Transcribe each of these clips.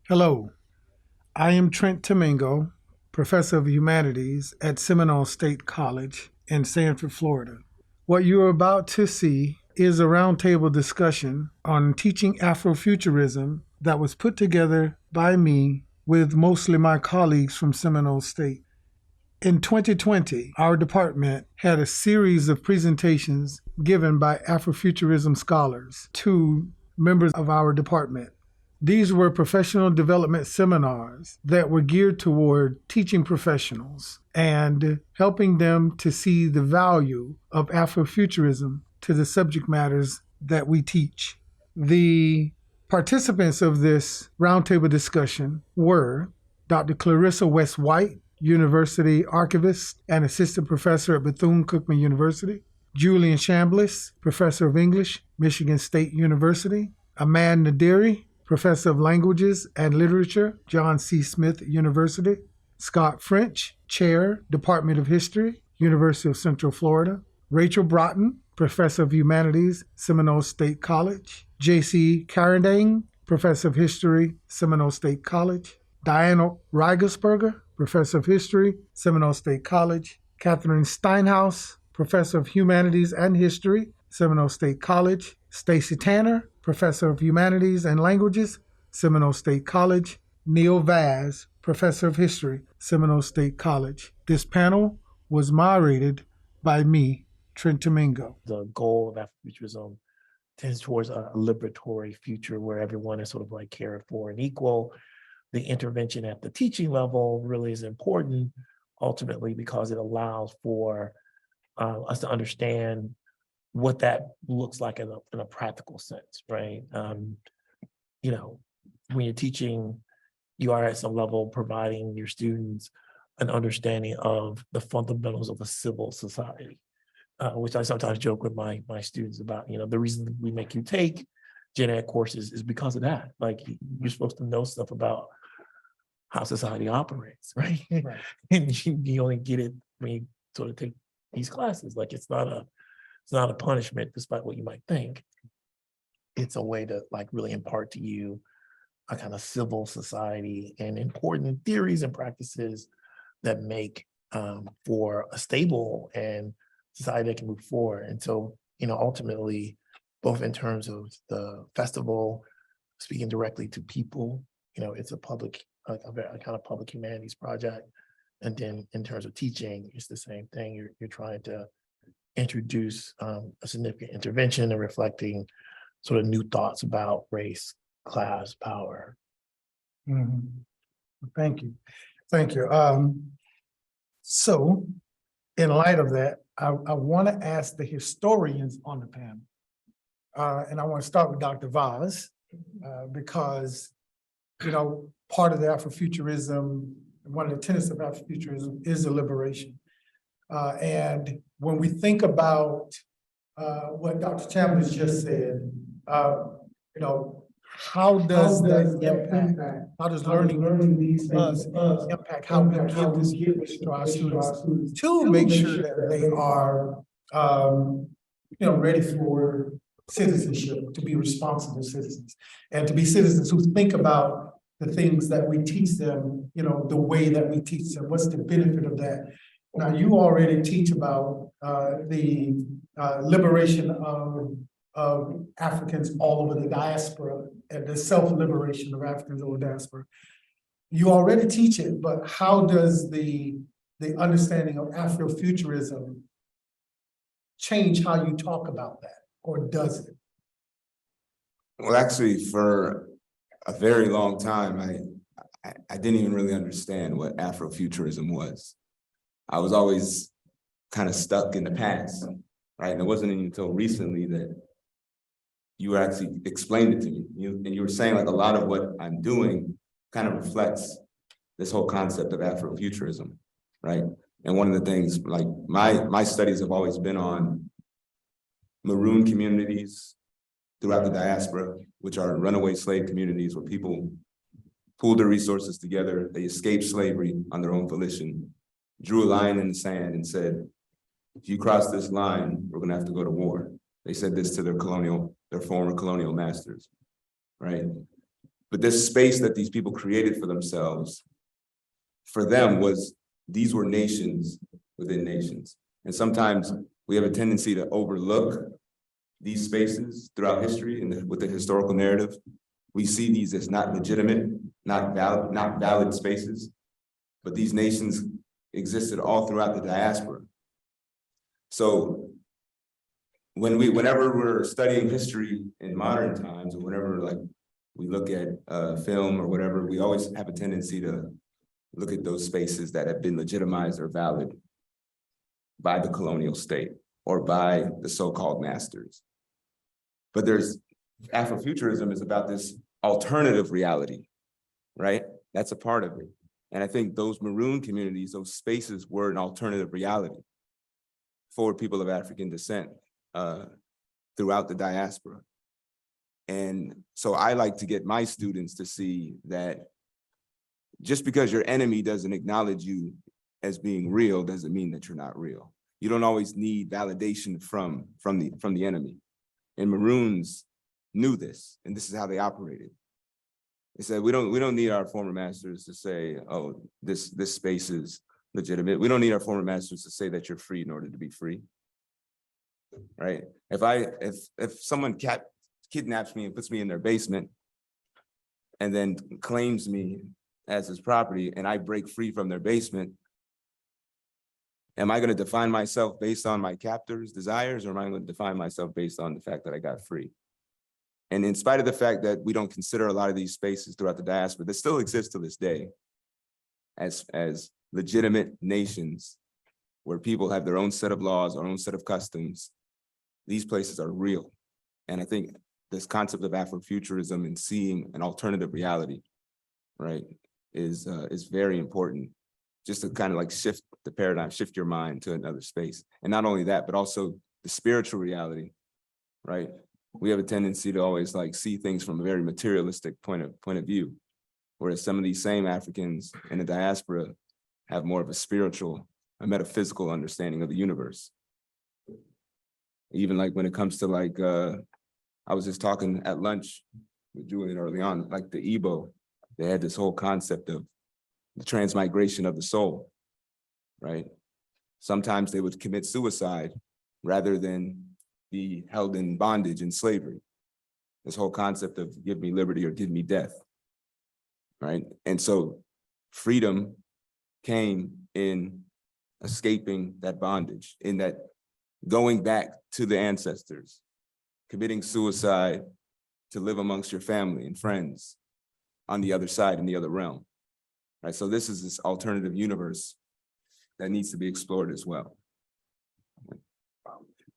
Hello, I am Trent Tomengo, Professor of Humanities at Seminole State College in Sanford, Florida. What you are about to see is a roundtable discussion on teaching Afrofuturism that was put together by me with mostly my colleagues from Seminole State. In 2020, our department had a series of presentations given by Afrofuturism scholars to members of our department. These were professional development seminars that were geared toward teaching professionals and helping them to see the value of Afrofuturism to the subject matters that we teach. The participants of this roundtable discussion were Dr. Clarissa West White, University Archivist and Assistant Professor at Bethune-Cookman University, Julian Chambliss, Professor of English, Michigan State University, Ahmad Nadiri, Professor of Languages and Literature, John C. Smith University, Scot French, Chair, Department of History, University of Central Florida, Rachel Braaten, Professor of Humanities, Seminole State College, J.C. Carandang, Professor of History, Seminole State College, Diana Reigelsperger, Professor of History, Seminole State College, Kathryn Steinhaus, Professor of Humanities and History, Seminole State College, Stacy Tanner, Professor of Humanities and Languages, Seminole State College, Neil Vaz, Professor of History, Seminole State College. This panel was moderated by me, Trent Tomengo. The goal of Afrofuturism tends towards a liberatory future where everyone is sort of like cared for and equal. The intervention at the teaching level really is important, ultimately, because it allows for us to understand what that looks like in a practical sense, right? You know, when you're teaching, you are at some level providing your students an understanding of the fundamentals of a civil society, which I sometimes joke with my students about. You know, the reason we make you take gen ed courses is because of that. Like, you're supposed to know stuff about how society operates, right? Right. And you only get it when you sort of take these classes. Like, it's not a punishment, despite what you might think. It's a way to like really impart to you a kind of civil society and important theories and practices that make for a stable and society that can move forward. And so, you know, ultimately, both in terms of the festival, speaking directly to people, you know, it's a public, a kind of public humanities project. And then in terms of teaching, it's the same thing. You're trying to introduce a significant intervention and reflecting sort of new thoughts about race, class, power. Mm-hmm. Thank you. Thank you. So in light of that, I want to ask the historians on the panel. And I want to start with Dr. Vaz, because, you know, part of the Afrofuturism, one of the tenets of Afrofuturism is the liberation. And when we think about what Dr. Chambliss just said, you know, how does that impact, how does learning these things impact how we give this gift to our students to make sure that they are, you know, ready for citizenship, to be responsible citizens, and to be citizens who think about the things that we teach them, you know, the way that we teach them, what's the benefit of that? Now, you already teach about the liberation of Africans all over the diaspora and the self-liberation of Africans over the diaspora. You already teach it, but how does the understanding of Afrofuturism change how you talk about that, or does it? Well, actually, for a very long time, I didn't even really understand what Afrofuturism was. I was always kind of stuck in the past, right? And it wasn't until recently that you actually explained it to me. And you were saying like a lot of what I'm doing kind of reflects this whole concept of Afrofuturism, right? And one of the things, like my studies have always been on maroon communities throughout the diaspora, which are runaway slave communities where people pooled their resources together, they escaped slavery on their own volition, drew a line in the sand and said, if you cross this line, we're gonna have to go to war. They said this to their former colonial masters, right? But this space that these people created for themselves, for them these were nations within nations. And sometimes we have a tendency to overlook these spaces throughout history and with the historical narrative. We see these as not legitimate, not valid spaces, but these nations existed all throughout the diaspora. So whenever we're studying history in modern times, or whenever like we look at film or whatever, we always have a tendency to look at those spaces that have been legitimized or valid by the colonial state or by the so-called masters. But Afrofuturism is about this alternative reality, right? That's a part of it. And I think those maroon communities, those spaces were an alternative reality for people of African descent throughout the diaspora. And so I like to get my students to see that just because your enemy doesn't acknowledge you as being real doesn't mean that you're not real. You don't always need validation from the enemy. And Maroons knew this, and this is how they operated. They said, we don't need our former masters to say, oh, this space is legitimate. We don't need our former masters to say that you're free in order to be free, right? If someone kidnaps me and puts me in their basement and then claims me as his property and I break free from their basement, am I going to define myself based on my captor's desires, or am I going to define myself based on the fact that I got free? And in spite of the fact that we don't consider a lot of these spaces throughout the diaspora, that still exist to this day as legitimate nations where people have their own set of laws, their own set of customs, these places are real. And I think this concept of Afrofuturism and seeing an alternative reality, right, is very important, just to kind of like shift the paradigm, shift your mind to another space. And not only that, but also the spiritual reality, right? We have a tendency to always like see things from a very materialistic point of view, whereas some of these same Africans in the diaspora have more of a spiritual, a metaphysical understanding of the universe. Even like when it comes to like, I was just talking at lunch with Julian early on, like the Igbo, they had this whole concept of the transmigration of the soul, right? Sometimes they would commit suicide rather than be held in bondage and slavery. This whole concept of give me liberty or give me death, right? And so freedom came in escaping that bondage, in that going back to the ancestors, committing suicide to live amongst your family and friends on the other side, in the other realm, right? So this is this alternative universe that needs to be explored as well.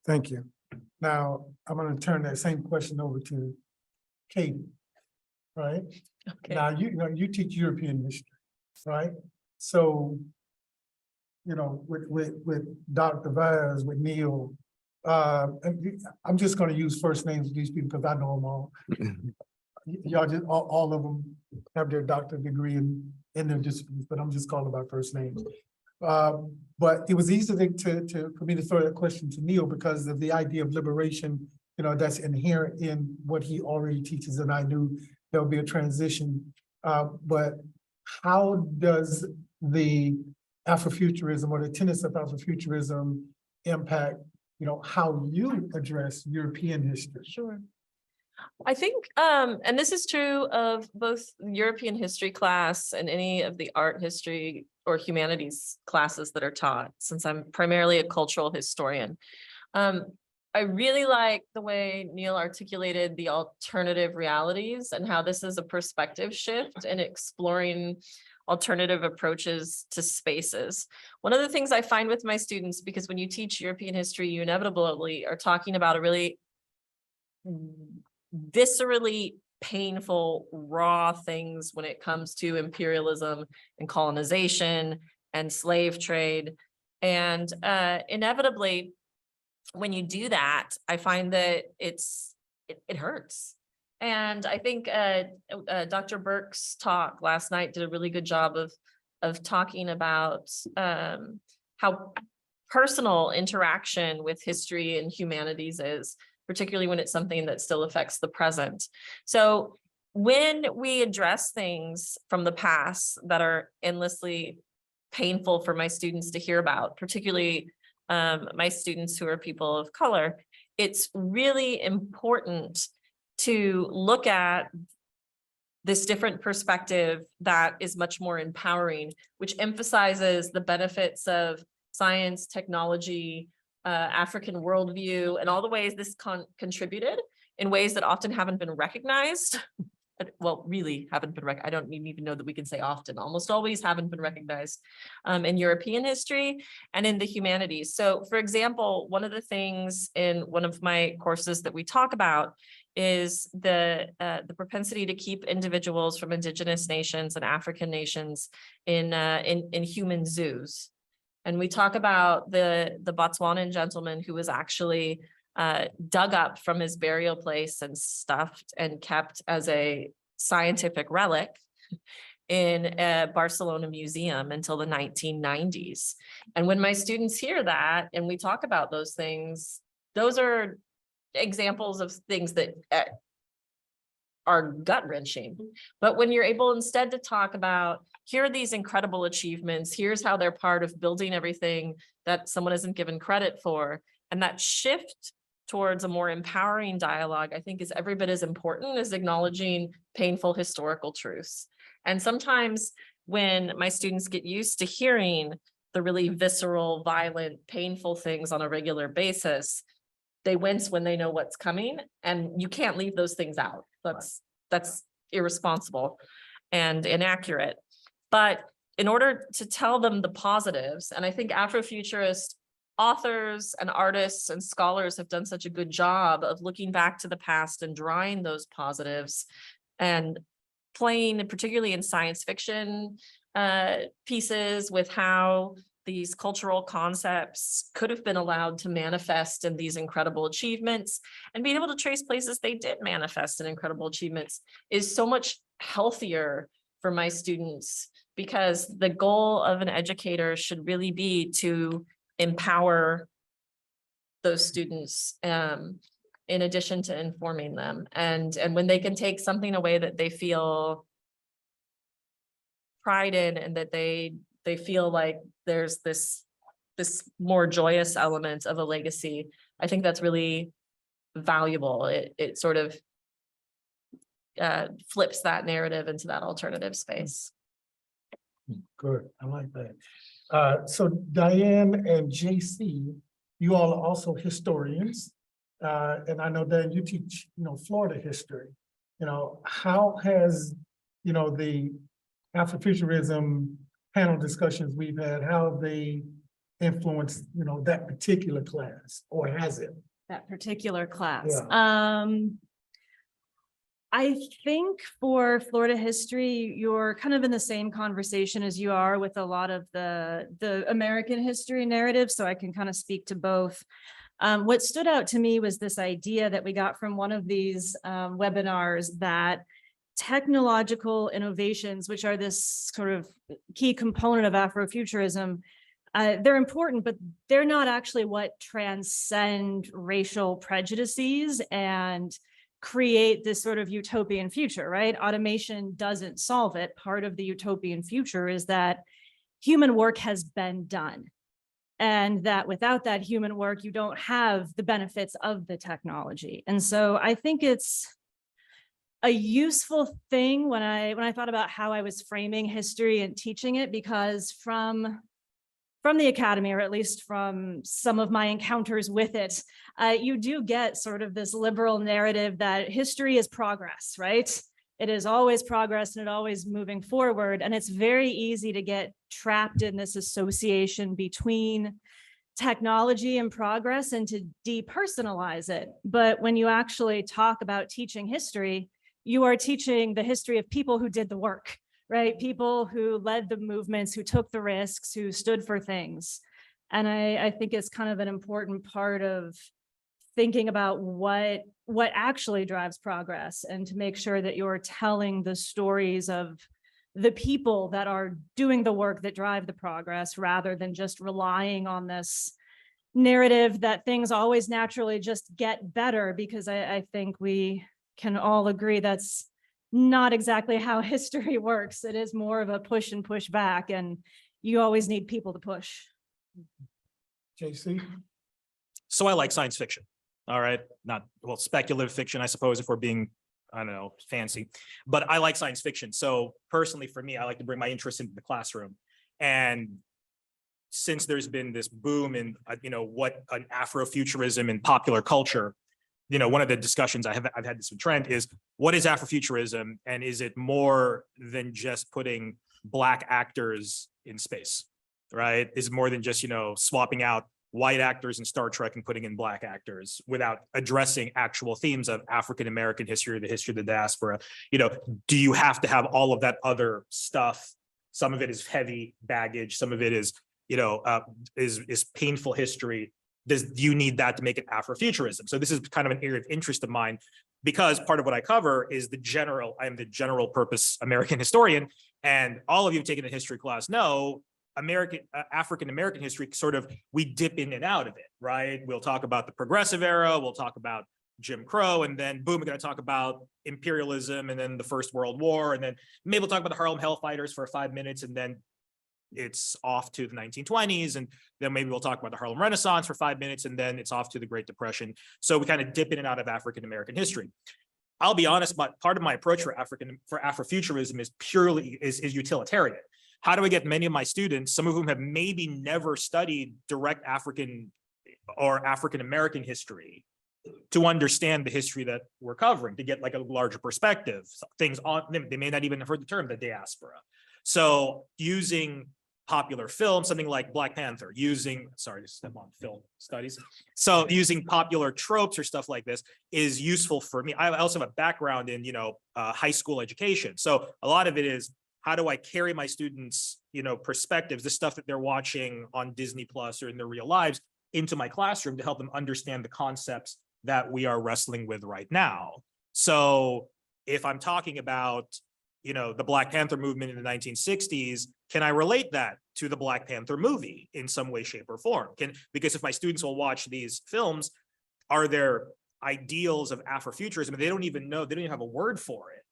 Thank you. Now, I'm going to turn that same question over to Katie, right? Okay. Now, you teach European history, right? So, with Dr. Vaz, with Neil, I'm just going to use first names of these people because I know them all. Y'all just, all of them have their doctorate degree in their disciplines, but I'm just calling by first names. But it was easy for me to throw that question to Neil because of the idea of liberation, that's inherent in what he already teaches, and I knew there'll be a transition. But how does the Afrofuturism or the tenets of Afrofuturism impact, how you address European history? Sure. I think, and this is true of both European history class and any of the art history or humanities classes that are taught, since I'm primarily a cultural historian. I really like the way Neil articulated the alternative realities and how this is a perspective shift and exploring alternative approaches to spaces. One of the things I find with my students, because when you teach European history, you inevitably are talking about a really viscerally painful, raw things when it comes to imperialism and colonization and slave trade. And inevitably, when you do that, I find that it hurts. And I think Dr. Burke's talk last night did a really good job of talking about how personal interaction with history and humanities is, particularly when it's something that still affects the present. So when we address things from the past that are endlessly painful for my students to hear about, particularly my students who are people of color, it's really important to look at this different perspective that is much more empowering, which emphasizes the benefits of science, technology, African worldview, and all the ways this contributed in ways that often haven't been recognized. Well, really haven't been I don't even know that we can say often, almost always haven't been recognized in European history and in the humanities. So for example, one of the things in one of my courses that we talk about is the propensity to keep individuals from indigenous nations and African nations in human zoos. And we talk about the Botswanan gentleman who was actually dug up from his burial place and stuffed and kept as a scientific relic in a Barcelona museum until the 1990s. And when my students hear that and we talk about those things, those are examples of things that are gut-wrenching. But when you're able instead to talk about, here are these incredible achievements, here's how they're part of building everything that someone isn't given credit for, and that shift towards a more empowering dialogue, I think is every bit as important as acknowledging painful historical truths. And sometimes when my students get used to hearing the really visceral, violent, painful things on a regular basis, they wince when they know what's coming, and you can't leave those things out. That's irresponsible and inaccurate. But in order to tell them the positives, and I think Afrofuturist authors and artists and scholars have done such a good job of looking back to the past and drawing those positives and playing, particularly in science fiction pieces, with how these cultural concepts could have been allowed to manifest in these incredible achievements, and being able to trace places they did manifest in incredible achievements is so much healthier for my students, because the goal of an educator should really be to empower those students in addition to informing them. And when they can take something away that they feel pride in, and that they feel like there's this more joyous element of a legacy, I think that's really valuable. It sort of flips that narrative into that alternative space. Good, I like that. So Diane and JC, you all are also historians. And I know that you teach, Florida history. How has, the Afrofuturism panel discussions we've had, how have they influenced, that particular class, or has it? That particular class. Yeah. I think for Florida history, you're kind of in the same conversation as you are with a lot of the American history narrative, so I can kind of speak to both. What stood out to me was this idea that we got from one of these webinars, that technological innovations, which are this sort of key component of Afrofuturism, they're important, but they're not actually what transcend racial prejudices and create this sort of utopian future, right? Automation doesn't solve it. Part of the utopian future is that human work has been done, and that without that human work, you don't have the benefits of the technology. And so I think it's a useful thing when I thought about how I was framing history and teaching it, because from the academy, or at least from some of my encounters with it, you do get sort of this liberal narrative that history is progress, right? It is always progress and it always moving forward. And it's very easy to get trapped in this association between technology and progress and to depersonalize it. But when you actually talk about teaching history, you are teaching the history of people who did the work, right? People who led the movements, who took the risks, who stood for things. And I think it's kind of an important part of thinking about what actually drives progress, and to make sure that you're telling the stories of the people that are doing the work that drive the progress, rather than just relying on this narrative that things always naturally just get better, because I think we can all agree that's not exactly how history works. It is more of a push and push back, and you always need people to push. JC? So I like science fiction. All right. Not, well, speculative fiction, I suppose, if we're being, I don't know, fancy, but I like science fiction. So personally, for me, I like to bring my interest into the classroom. And since there's been this boom in, what an Afrofuturism in popular culture, one of the discussions I've had this with Trent is, what is Afrofuturism? And is it more than just putting Black actors in space, right? Is it more than just, swapping out white actors in Star Trek and putting in Black actors without addressing actual themes of African-American history or the history of the diaspora? Do you have to have all of that other stuff? Some of it is heavy baggage. Some of it is, is painful history. Do you need that to make it Afrofuturism? So this is kind of an area of interest of mine, because part of what I cover is I am the general purpose American historian, and all of you have taken a history class know African-American history, sort of, we dip in and out of it, right? We'll talk about the progressive era, we'll talk about Jim Crow, and then boom, we're going to talk about imperialism, and then the First World War, and then maybe we'll talk about the Harlem Hellfighters for 5 minutes, and then it's off to the 1920s, and then maybe we'll talk about the Harlem Renaissance for 5 minutes, and then it's off to the Great Depression. So we kind of dip in and out of African-American history. I'll be honest, but part of my approach for Afrofuturism is purely utilitarian. How do I get many of my students, some of whom have maybe never studied direct African or African-American history, to understand the history that we're covering, to get like a larger perspective, things on them. They may not even have heard the term, the diaspora. So using popular film, something like Black Panther, sorry to step on film studies. So using popular tropes or stuff like this is useful for me. I also have a background in, high school education. So a lot of it is, how do I carry my students, perspectives, the stuff that they're watching on Disney Plus or in their real lives, into my classroom to help them understand the concepts that we are wrestling with right now. So if I'm talking about, the Black Panther movement in the 1960s, can I relate that to the Black Panther movie in some way, shape, or form? Because if my students will watch these films, are there ideals of Afrofuturism? They don't even have a word for it,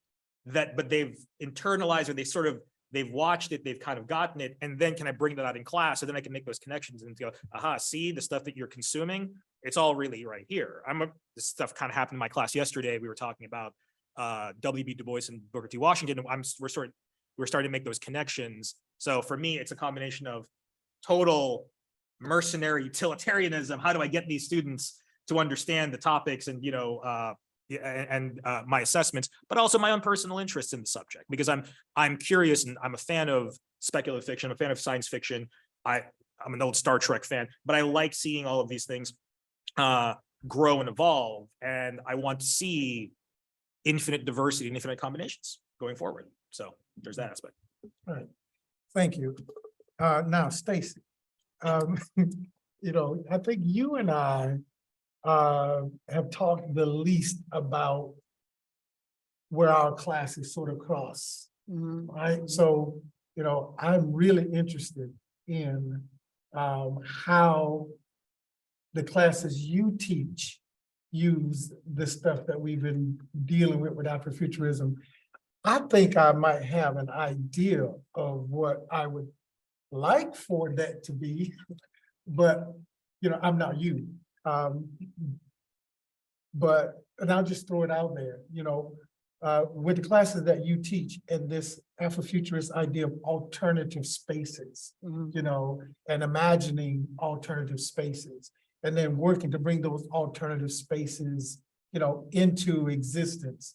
but they've internalized, or they've watched it, they've kind of gotten it, and then can I bring that out in class, so then I can make those connections and go, aha, see the stuff that you're consuming, it's all really right here. This stuff kind of happened in my class yesterday. We were talking about W.B. Du Bois and Booker T. Washington, and we're starting to make those connections. So for me, it's a combination of total mercenary utilitarianism. How do I get these students to understand the topics and my assessments, but also my own personal interest in the subject, because I'm curious, and I'm a fan of speculative fiction. I'm a fan of science fiction. I'm an old Star Trek fan, but I like seeing all of these things grow and evolve, and I want to see infinite diversity and infinite combinations going forward. So there's that aspect. All right, thank you. Now, Stacy, I think you and I have talked the least about where our classes sort of cross, right? So, I'm really interested in how the classes you teach use the stuff that we've been dealing with Afrofuturism. I think I might have an idea of what I would like for that to be, but, I'm not you. And I'll just throw it out there, with the classes that you teach and this Afrofuturist idea of alternative spaces, and imagining alternative spaces, and then working to bring those alternative spaces, into existence.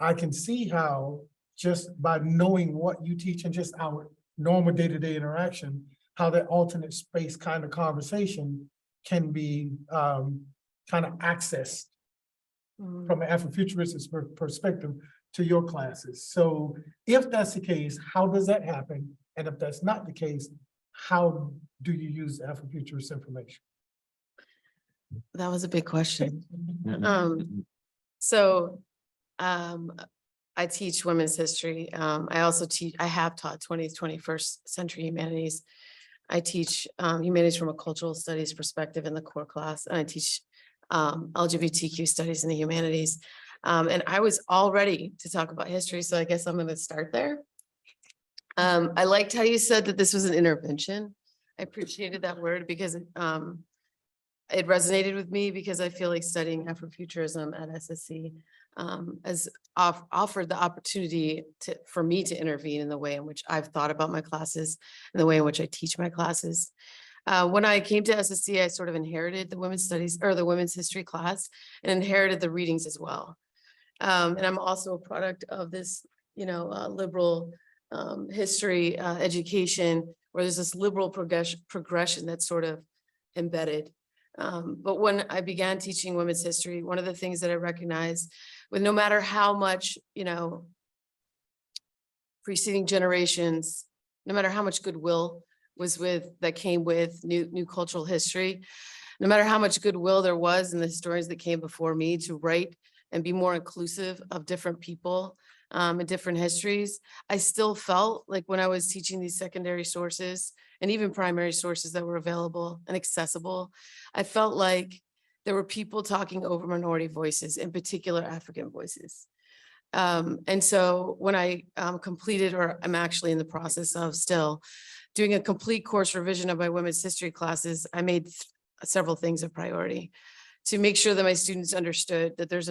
I can see how, just by knowing what you teach and just our normal day-to-day interaction, how that alternate space kind of conversation can be kind of accessed from an Afrofuturist perspective to your classes. So if that's the case, how does that happen? And if that's not the case, how do you use Afrofuturist information? That was a big question. I teach women's history. I have taught 20th, 21st century humanities. I teach humanities from a cultural studies perspective in the core class, and I teach LGBTQ studies in the humanities. And I was all ready to talk about history, so I guess I'm going to start there. I liked how you said that this was an intervention. I appreciated that word because it resonated with me, because I feel like studying Afrofuturism at SSC has offered the opportunity for me to intervene in the way in which I've thought about my classes and the way in which I teach my classes. When I came to SSC, I sort of inherited the women's studies or the women's history class and inherited the readings as well. And I'm also a product of this, liberal history education, where there's this liberal progression that's sort of embedded. But when I began teaching women's history, one of the things that I recognized, with no matter how much, preceding generations, no matter how much goodwill that came with new cultural history, no matter how much goodwill there was in the historians that came before me to write and be more inclusive of different people and different histories, I still felt like when I was teaching these secondary sources and even primary sources that were available and accessible, I felt like there were people talking over minority voices, in particular African voices. And so when I completed, or I'm actually in the process of still doing a complete course revision of my women's history classes, I made several things a priority to make sure that my students understood that there's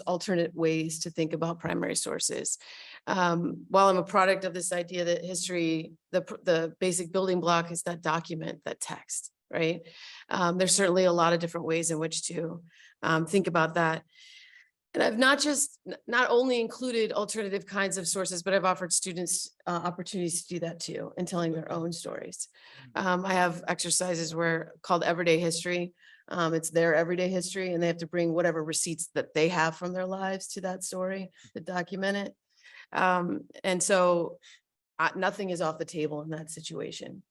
alternate ways to think about primary sources. While I'm a product of this idea that history, the basic building block is that document, that text, right? There's certainly a lot of different ways in which to think about that. And I've not only included alternative kinds of sources, but I've offered students opportunities to do that too, and telling their own stories. I have exercises called everyday history. It's their everyday history, and they have to bring whatever receipts that they have from their lives to that story to document it. And so nothing is off the table in that situation.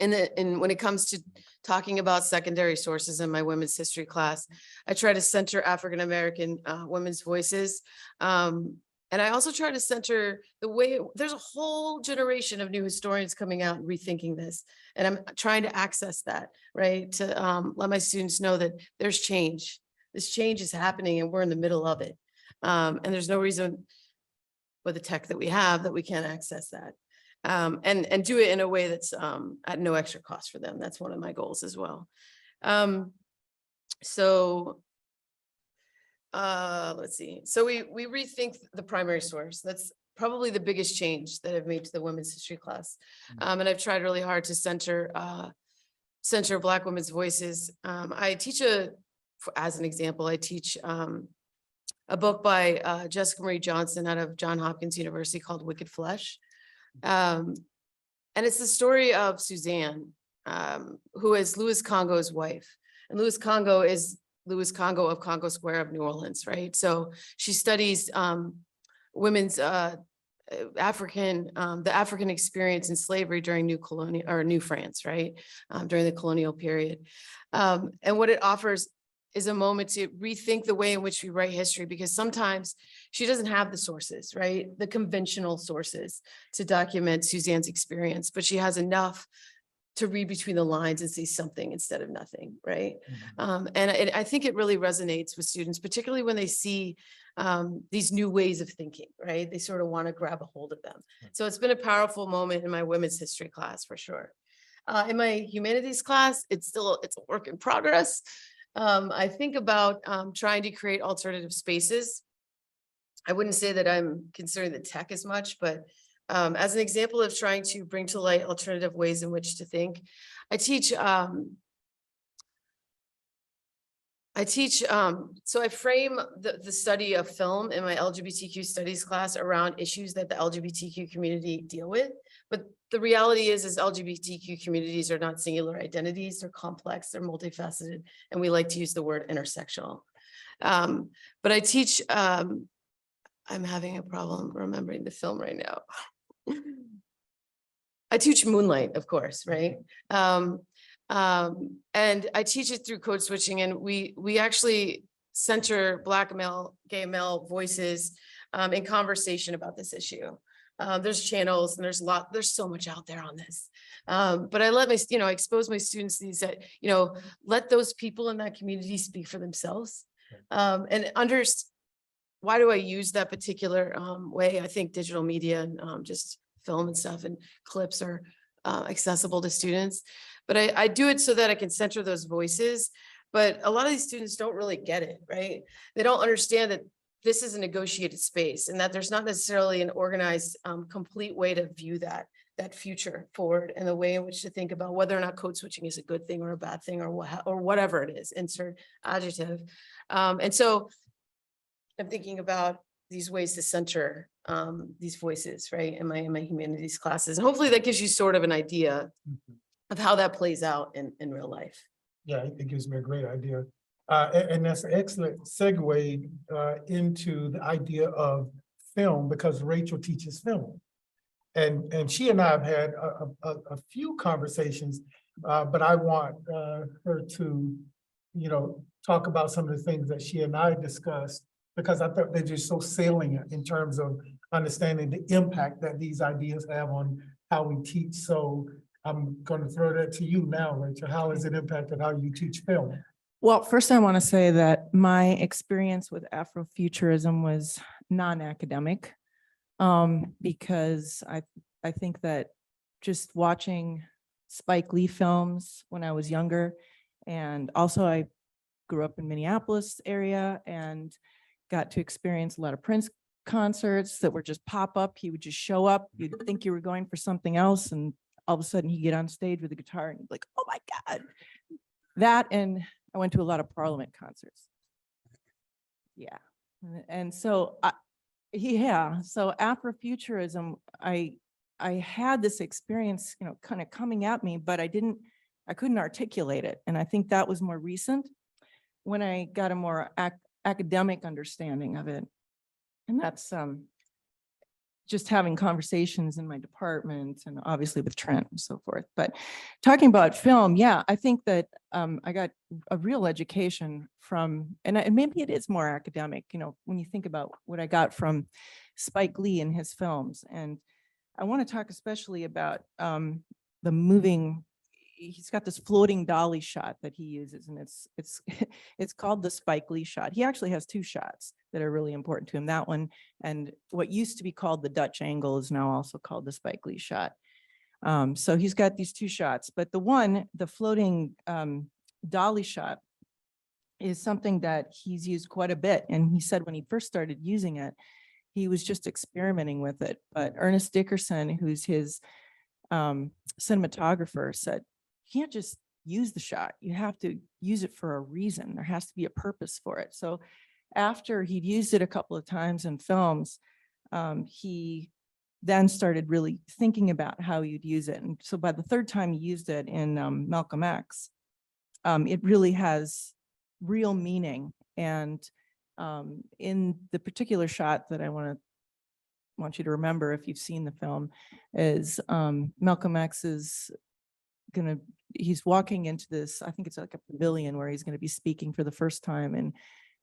And when it comes to talking about secondary sources in my women's history class, I try to center African-American women's voices. And I also try to center the way, there's a whole generation of new historians coming out and rethinking this. And I'm trying to access that, right? To let my students know that there's change. This change is happening and we're in the middle of it. And there's no reason with the tech that we have that we can't access that. And do it in a way that's at no extra cost for them. That's one of my goals as well. Let's see. So we rethink the primary source. That's probably the biggest change that I've made to the women's history class. And I've tried really hard to center Black women's voices. I teach as an example, I teach a book by Jessica Marie Johnson out of Johns Hopkins University called Wicked Flesh. And it's the story of Suzanne, who is Louis Congo's wife. And Louis Congo is Louis Congo of Congo Square of New Orleans, right? So she studies women's the African experience in slavery during New France, right? During the colonial period. And what it offers is a moment to rethink the way in which we write history, because sometimes she doesn't have the sources, right? The conventional sources to document Suzanne's experience, but she has enough to read between the lines and see something instead of nothing, right? And I think it really resonates with students, particularly when they see these new ways of thinking, right? They sort of want to grab a hold of them. So it's been a powerful moment in my women's history class for sure. In my humanities class, it's a work in progress. I think about trying to create alternative spaces. I wouldn't say that I'm considering the tech as much, but as an example of trying to bring to light alternative ways in which to think, I teach, so I frame the study of film in my LGBTQ studies class around issues that the LGBTQ community deal with. But the reality is LGBTQ communities are not singular identities, they're complex, they're multifaceted, and we like to use the word intersectional. But I teach, I'm having a problem remembering the film right now. I teach Moonlight, of course, right? And I teach it through code switching, and we actually center Black male, gay male voices in conversation about this issue. There's channels and there's so much out there on this. But I let I expose my students to these that, let those people in that community speak for themselves. And why do I use that particular way? I think digital media, just film and stuff and clips are accessible to students. But I do it so that I can center those voices. But a lot of these students don't really get it, right? They don't understand that this is a negotiated space and that there's not necessarily an organized, complete way to view that future forward and the way in which to think about whether or not code switching is a good thing or a bad thing or whatever it is, insert adjective. And so I'm thinking about these ways to center these voices, right, in my humanities classes. And hopefully that gives you sort of an idea of how that plays out in real life. Yeah, it gives me a great idea. And that's an excellent segue into the idea of film, because Rachel teaches film. And she and I have had a few conversations, but I want her to, talk about some of the things that she and I discussed, because I thought they're just so salient in terms of understanding the impact that these ideas have on how we teach. So I'm going to throw that to you now, Rachel. How has it impacted how you teach film? Well, first I want to say that my experience with Afrofuturism was non-academic, because I think that just watching Spike Lee films when I was younger, and also I grew up in Minneapolis area and got to experience a lot of Prince concerts that were just pop up. He would just show up. You'd think you were going for something else, and all of a sudden he'd get on stage with a guitar and you'd be like, oh my God. That, and I went to a lot of Parliament concerts. Yeah. And so, so Afrofuturism, I had this experience, kind of coming at me, but I couldn't articulate it. And I think that was more recent when I got a more academic understanding of it. And that's just having conversations in my department and obviously with Trent and so forth. But talking about film, yeah, I think that I got a real education from, and maybe it is more academic, when you think about what I got from Spike Lee and his films. And I want to talk especially about the moving, he's got this floating dolly shot that he uses, and it's called the Spike Lee shot. He actually has two shots that are really important to him. That one, and what used to be called the Dutch angle is now also called the Spike Lee shot. So he's got these two shots, but the floating dolly shot is something that he's used quite a bit. And he said when he first started using it, he was just experimenting with it. But Ernest Dickerson, who's his cinematographer, said, you can't just use the shot. You have to use it for a reason. There has to be a purpose for it. So after he'd used it a couple of times in films, he then started really thinking about how you'd use it. And so by the third time he used it in Malcolm X, it really has real meaning. And in the particular shot that I want you to remember if you've seen the film is Malcolm X is he's walking into this, I think it's like a pavilion where he's going to be speaking for the first time in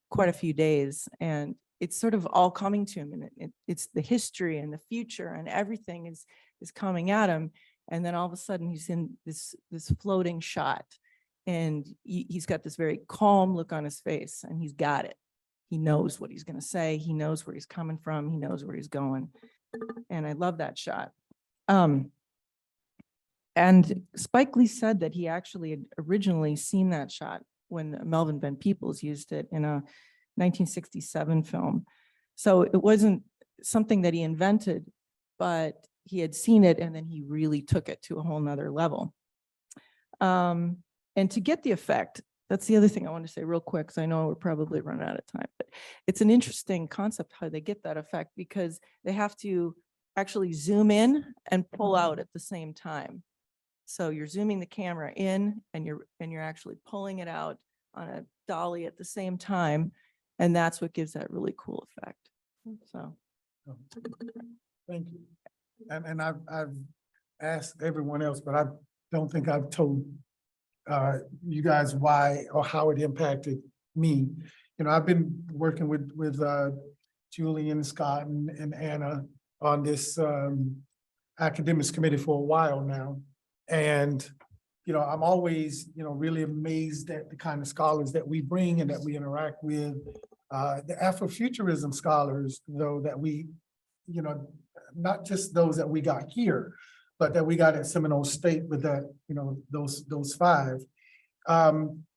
quite a few days. And it's sort of all coming to him, and it's the history and the future and everything is coming at him. And then all of a sudden he's in this floating shot, and he's got this very calm look on his face, and he's got it. He knows what he's going to say. He knows where he's coming from. He knows where he's going. And I love that shot. And Spike Lee said that he actually had originally seen that shot when Melvin Van Peebles used it in a 1967 film. So it wasn't something that he invented, but he had seen it and then he really took it to a whole nother level. And to get the effect, that's the other thing I want to say real quick, because I know we're probably running out of time, but it's an interesting concept how they get that effect, because they have to actually zoom in and pull out at the same time. So you're zooming the camera in and you're actually pulling it out on a dolly at the same time. And that's what gives that really cool effect. So. Thank you. And I've asked everyone else, but I don't think I've told you guys why or how it impacted me. I've been working with Julian, Scot, and Anna on this academics committee for a while now. And, I'm always, really amazed at the kind of scholars that we bring and that we interact with. The Afrofuturism scholars, though, that we, not just those that we got here, but that we got at Seminole State with that, those five.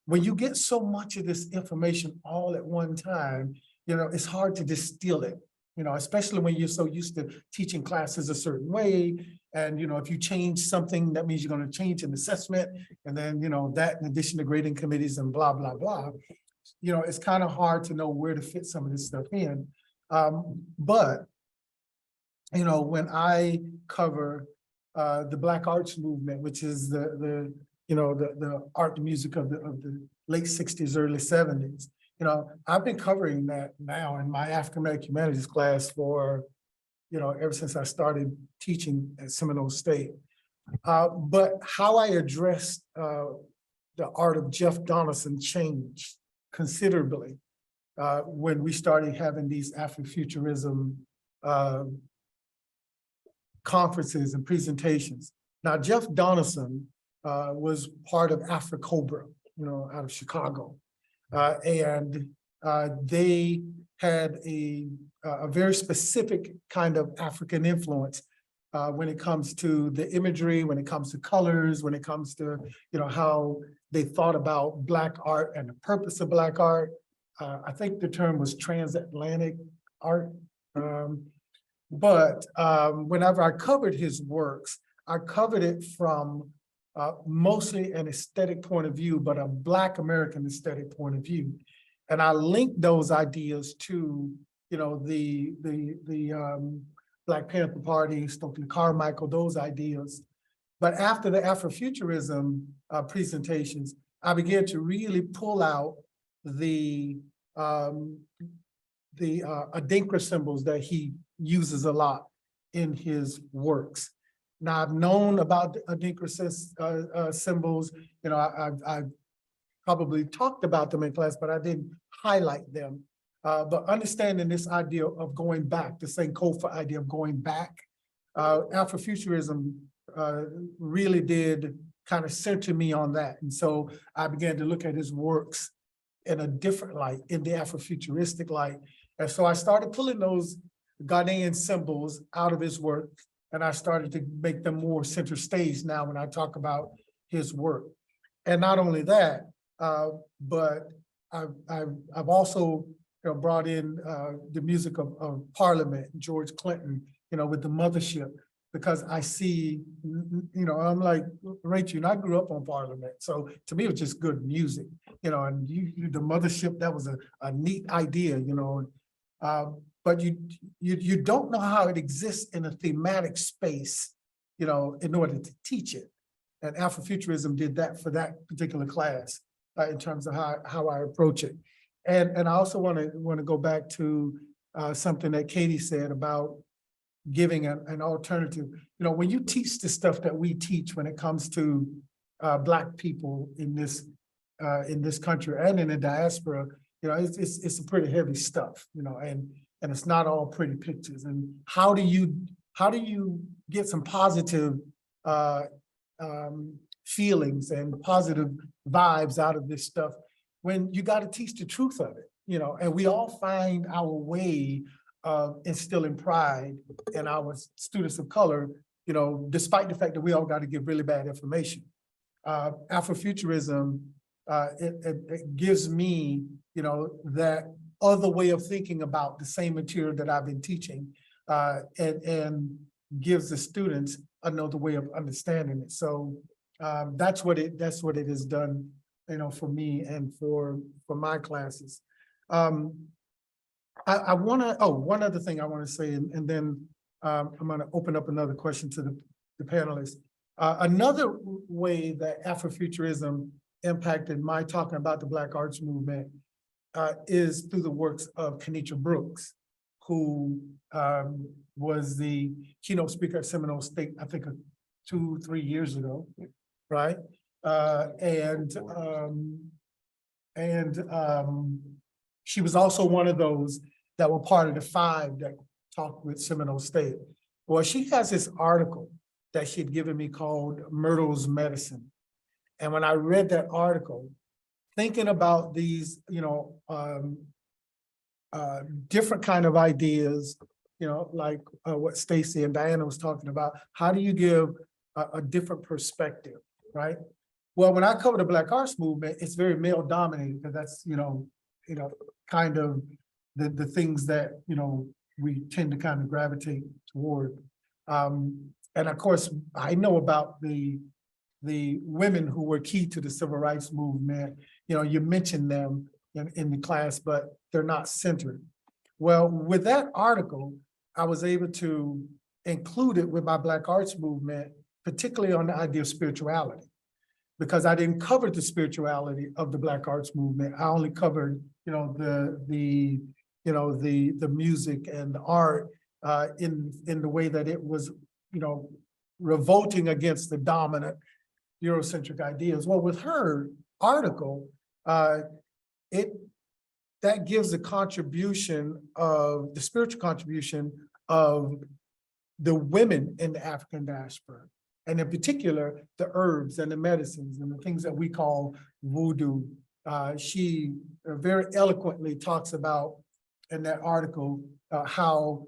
When you get so much of this information all at one time, it's hard to distill it, especially when you're so used to teaching classes a certain way. And, if you change something, that means you're going to change an assessment. And then, that in addition to grading committees and blah, blah, blah, it's kind of hard to know where to fit some of this stuff in. But when I cover the Black Arts Movement, which is the art and music of the late 60s, early 70s, I've been covering that now in my African American Humanities class for, ever since I started teaching at Seminole State. But how I addressed the art of Jeff Donaldson changed considerably when we started having these Afrofuturism conferences and presentations. Now, Jeff Donaldson was part of Afrocobra, out of Chicago. And they had a very specific kind of African influence when it comes to the imagery, when it comes to colors, when it comes to, how they thought about Black art and the purpose of Black art. I think the term was transatlantic art. But whenever I covered his works, I covered it from mostly an aesthetic point of view, but a Black American aesthetic point of view. And I linked those ideas to, the Black Panther Party, Stokely Carmichael, those ideas. But after the Afrofuturism presentations, I began to really pull out the Adinkra symbols that he uses a lot in his works. Now, I've known about the Adinkra symbols. I've probably talked about them in class, but I didn't highlight them. But understanding this idea of going back, the Sankofa idea of going back, Afrofuturism really did kind of center me on that. And so I began to look at his works in a different light, in the Afrofuturistic light. And so I started pulling those Ghanaian symbols out of his work, and I started to make them more center stage now when I talk about his work. And not only that, but I've also brought in the music of Parliament, George Clinton, with the Mothership, because I see, I'm like, Rachel, I grew up on Parliament. So to me, it was just good music, and the Mothership, that was a neat idea, but you don't know how it exists in a thematic space, in order to teach it. And Afrofuturism did that for that particular class in terms of how I approach it. And I also want to go back to something that Katie said about giving an alternative. When you teach the stuff that we teach when it comes to Black people in this country and in the diaspora, it's some pretty heavy stuff, and it's not all pretty pictures. And how do you get some positive feelings and positive vibes out of this stuff when you got to teach the truth of it, and we all find our way of instilling pride in our students of color, despite the fact that we all got to give really bad information. Afrofuturism, it gives me, that other way of thinking about the same material that I've been teaching, and gives the students another way of understanding it. So that's what it has done, for me and for my classes. I want to, one other thing I want to say, and then I'm going to open up another question to the panelists. Another way that Afrofuturism impacted my talking about the Black Arts Movement is through the works of Kenitra Brooks, who was the keynote speaker at Seminole State, I think 2-3 years ago, right? She was also one of those that were part of the 5 that talked with Seminole State. Well, she has this article that she had given me called Myrtle's Medicine. And when I read that article, thinking about these, different kind of ideas, like what Stacy and Diana was talking about. How do you give a different perspective, right? Well, when I cover the Black Arts Movement, it's very male dominated because that's, kind of the things that, we tend to kind of gravitate toward. And of course, I know about the women who were key to the civil rights movement. You mentioned them in the class, but they're not centered. Well, with that article, I was able to include it with my Black Arts Movement, particularly on the idea of spirituality, because I didn't cover the spirituality of the Black Arts Movement. I only covered, the music and the art in the way that it was, revolting against the dominant Eurocentric ideas. Well, with her article, that gives the contribution of the spiritual contribution of the women in the African diaspora, and in particular, the herbs and the medicines and the things that we call voodoo. She very eloquently talks about in that article how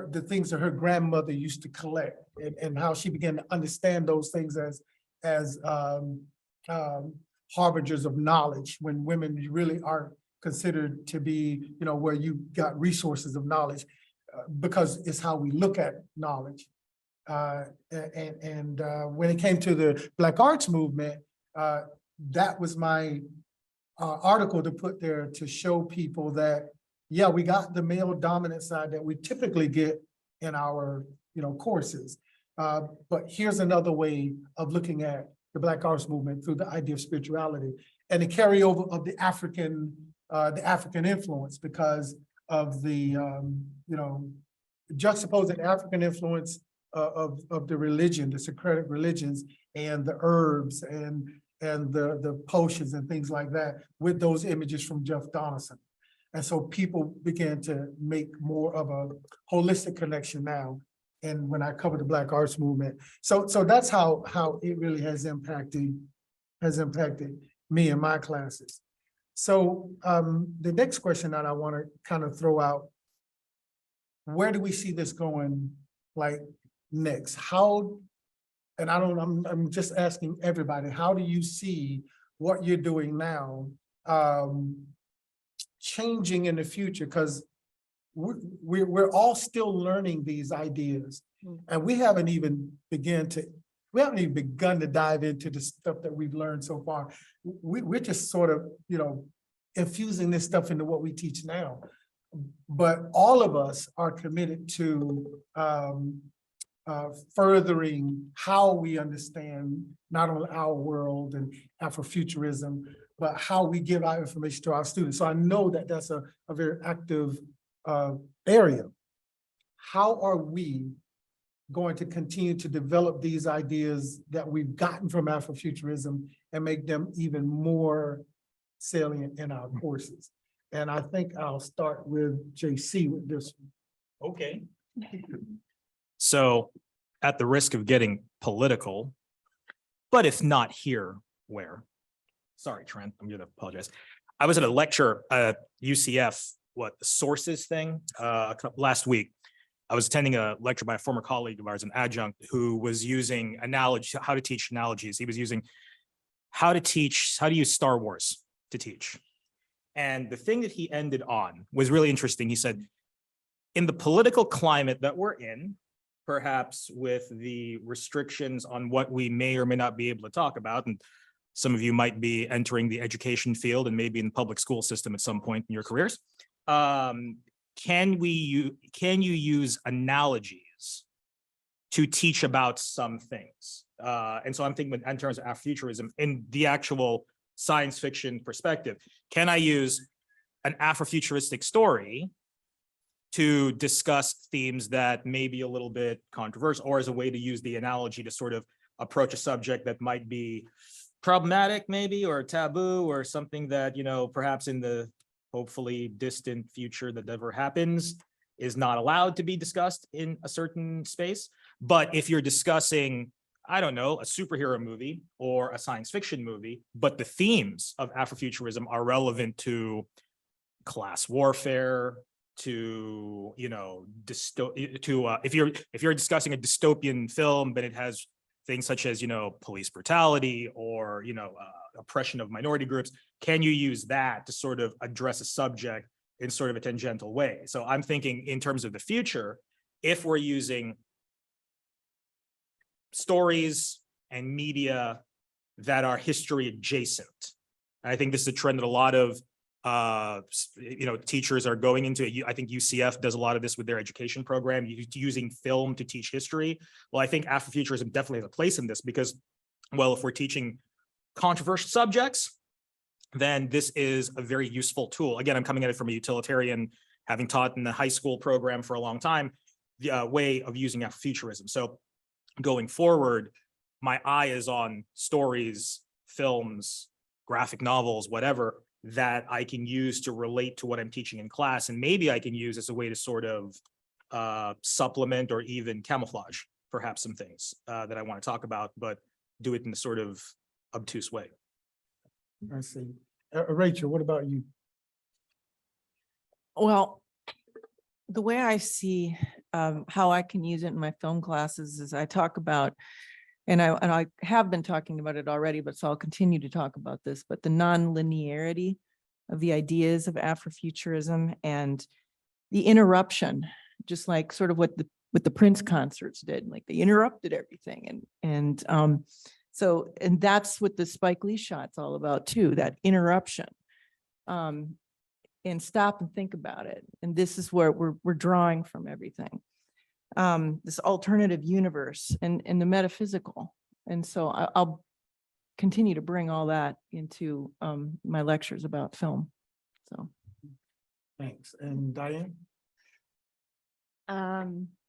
the things that her grandmother used to collect, and how she began to understand those things as harbingers of knowledge, when women really are considered to be, where you got resources of knowledge, because it's how we look at knowledge. When it came to the Black Arts Movement, that was my article to put there to show people that, yeah, we got the male dominant side that we typically get in our, courses. But here's another way of looking at the Black Arts Movement through the idea of spirituality and the carryover of the African influence, because of the, juxtaposing African influence of the religion, the Socratic religions, and the herbs and the potions and things like that, with those images from Jeff Donaldson. And so people began to make more of a holistic connection now. And when I cover the Black Arts Movement, so that's how it really has impacted me in my classes. So the next question that I want to kind of throw out: where do we see this going, like, next? How? And I'm just asking everybody, how do you see what you're doing now changing in the future? Because we're all still learning these ideas, and we haven't even begun to dive into the stuff that we've learned so far. We're just sort of, infusing this stuff into what we teach now. But all of us are committed to furthering how we understand not only our world and Afrofuturism, but how we give our information to our students. So I know that that's a very active area. How are we going to continue to develop these ideas that we've gotten from Afrofuturism and make them even more salient in our courses? And I think I'll start with JC with this one. Okay. So, at the risk of getting political, but if not here, where? Sorry, Trent, I'm gonna apologize. I was at a lecture at UCF, the sources thing, last week. I was attending a lecture by a former colleague of ours, an adjunct, who was using how to teach analogies. He was using how to use Star Wars to teach. And the thing that he ended on was really interesting. He said, in the political climate that we're in, perhaps with the restrictions on what we may or may not be able to talk about, and some of you might be entering the education field and maybe in the public school system at some point in your careers, can you use analogies to teach about some things? And so I'm thinking in terms of Afrofuturism, in the actual science fiction perspective, can I use an Afrofuturistic story to discuss themes that may be a little bit controversial, or as a way to use the analogy to sort of approach a subject that might be problematic maybe, or taboo, or something that, perhaps in the hopefully distant future that never happens is not allowed to be discussed in a certain space. But if you're discussing, I don't know, a superhero movie or a science fiction movie, but the themes of Afrofuturism are relevant to class warfare to, you know, if you're discussing a dystopian film, but it has things such as, you know, police brutality or, you know, oppression of minority groups, can you use that to sort of address a subject in sort of a tangential way? So I'm thinking in terms of the future, if we're using stories and media that are history adjacent, I think this is a trend that a lot of you know, teachers are going into. I think UCF does a lot of this with their education program, using film to teach history. Well, I think Afrofuturism definitely has a place in this because, well, if we're teaching controversial subjects, then this is a very useful tool. Again, I'm coming at it from a utilitarian, having taught in the high school program for a long time, the way of using Afrofuturism. So going forward, my eye is on stories, films, graphic novels, whatever, that I can use to relate to what I'm teaching in class. And maybe I can use as a way to sort of supplement or even camouflage perhaps some things that I want to talk about, but do it in a sort of obtuse way. I see. Rachel, what about you? Well, the way I see how I can use it in my film classes is I talk about, and I have been talking about it already, but so I'll continue to talk about this, but the non-linearity of the ideas of Afrofuturism and the interruption, just like sort of what the Prince concerts did, like they interrupted everything. And that's what the Spike Lee shot's all about too, that interruption. And stop and think about it. And this is where we're drawing from everything. This alternative universe and the metaphysical. And so I'll continue to bring all that into my lectures about film. So Thanks. And Diane?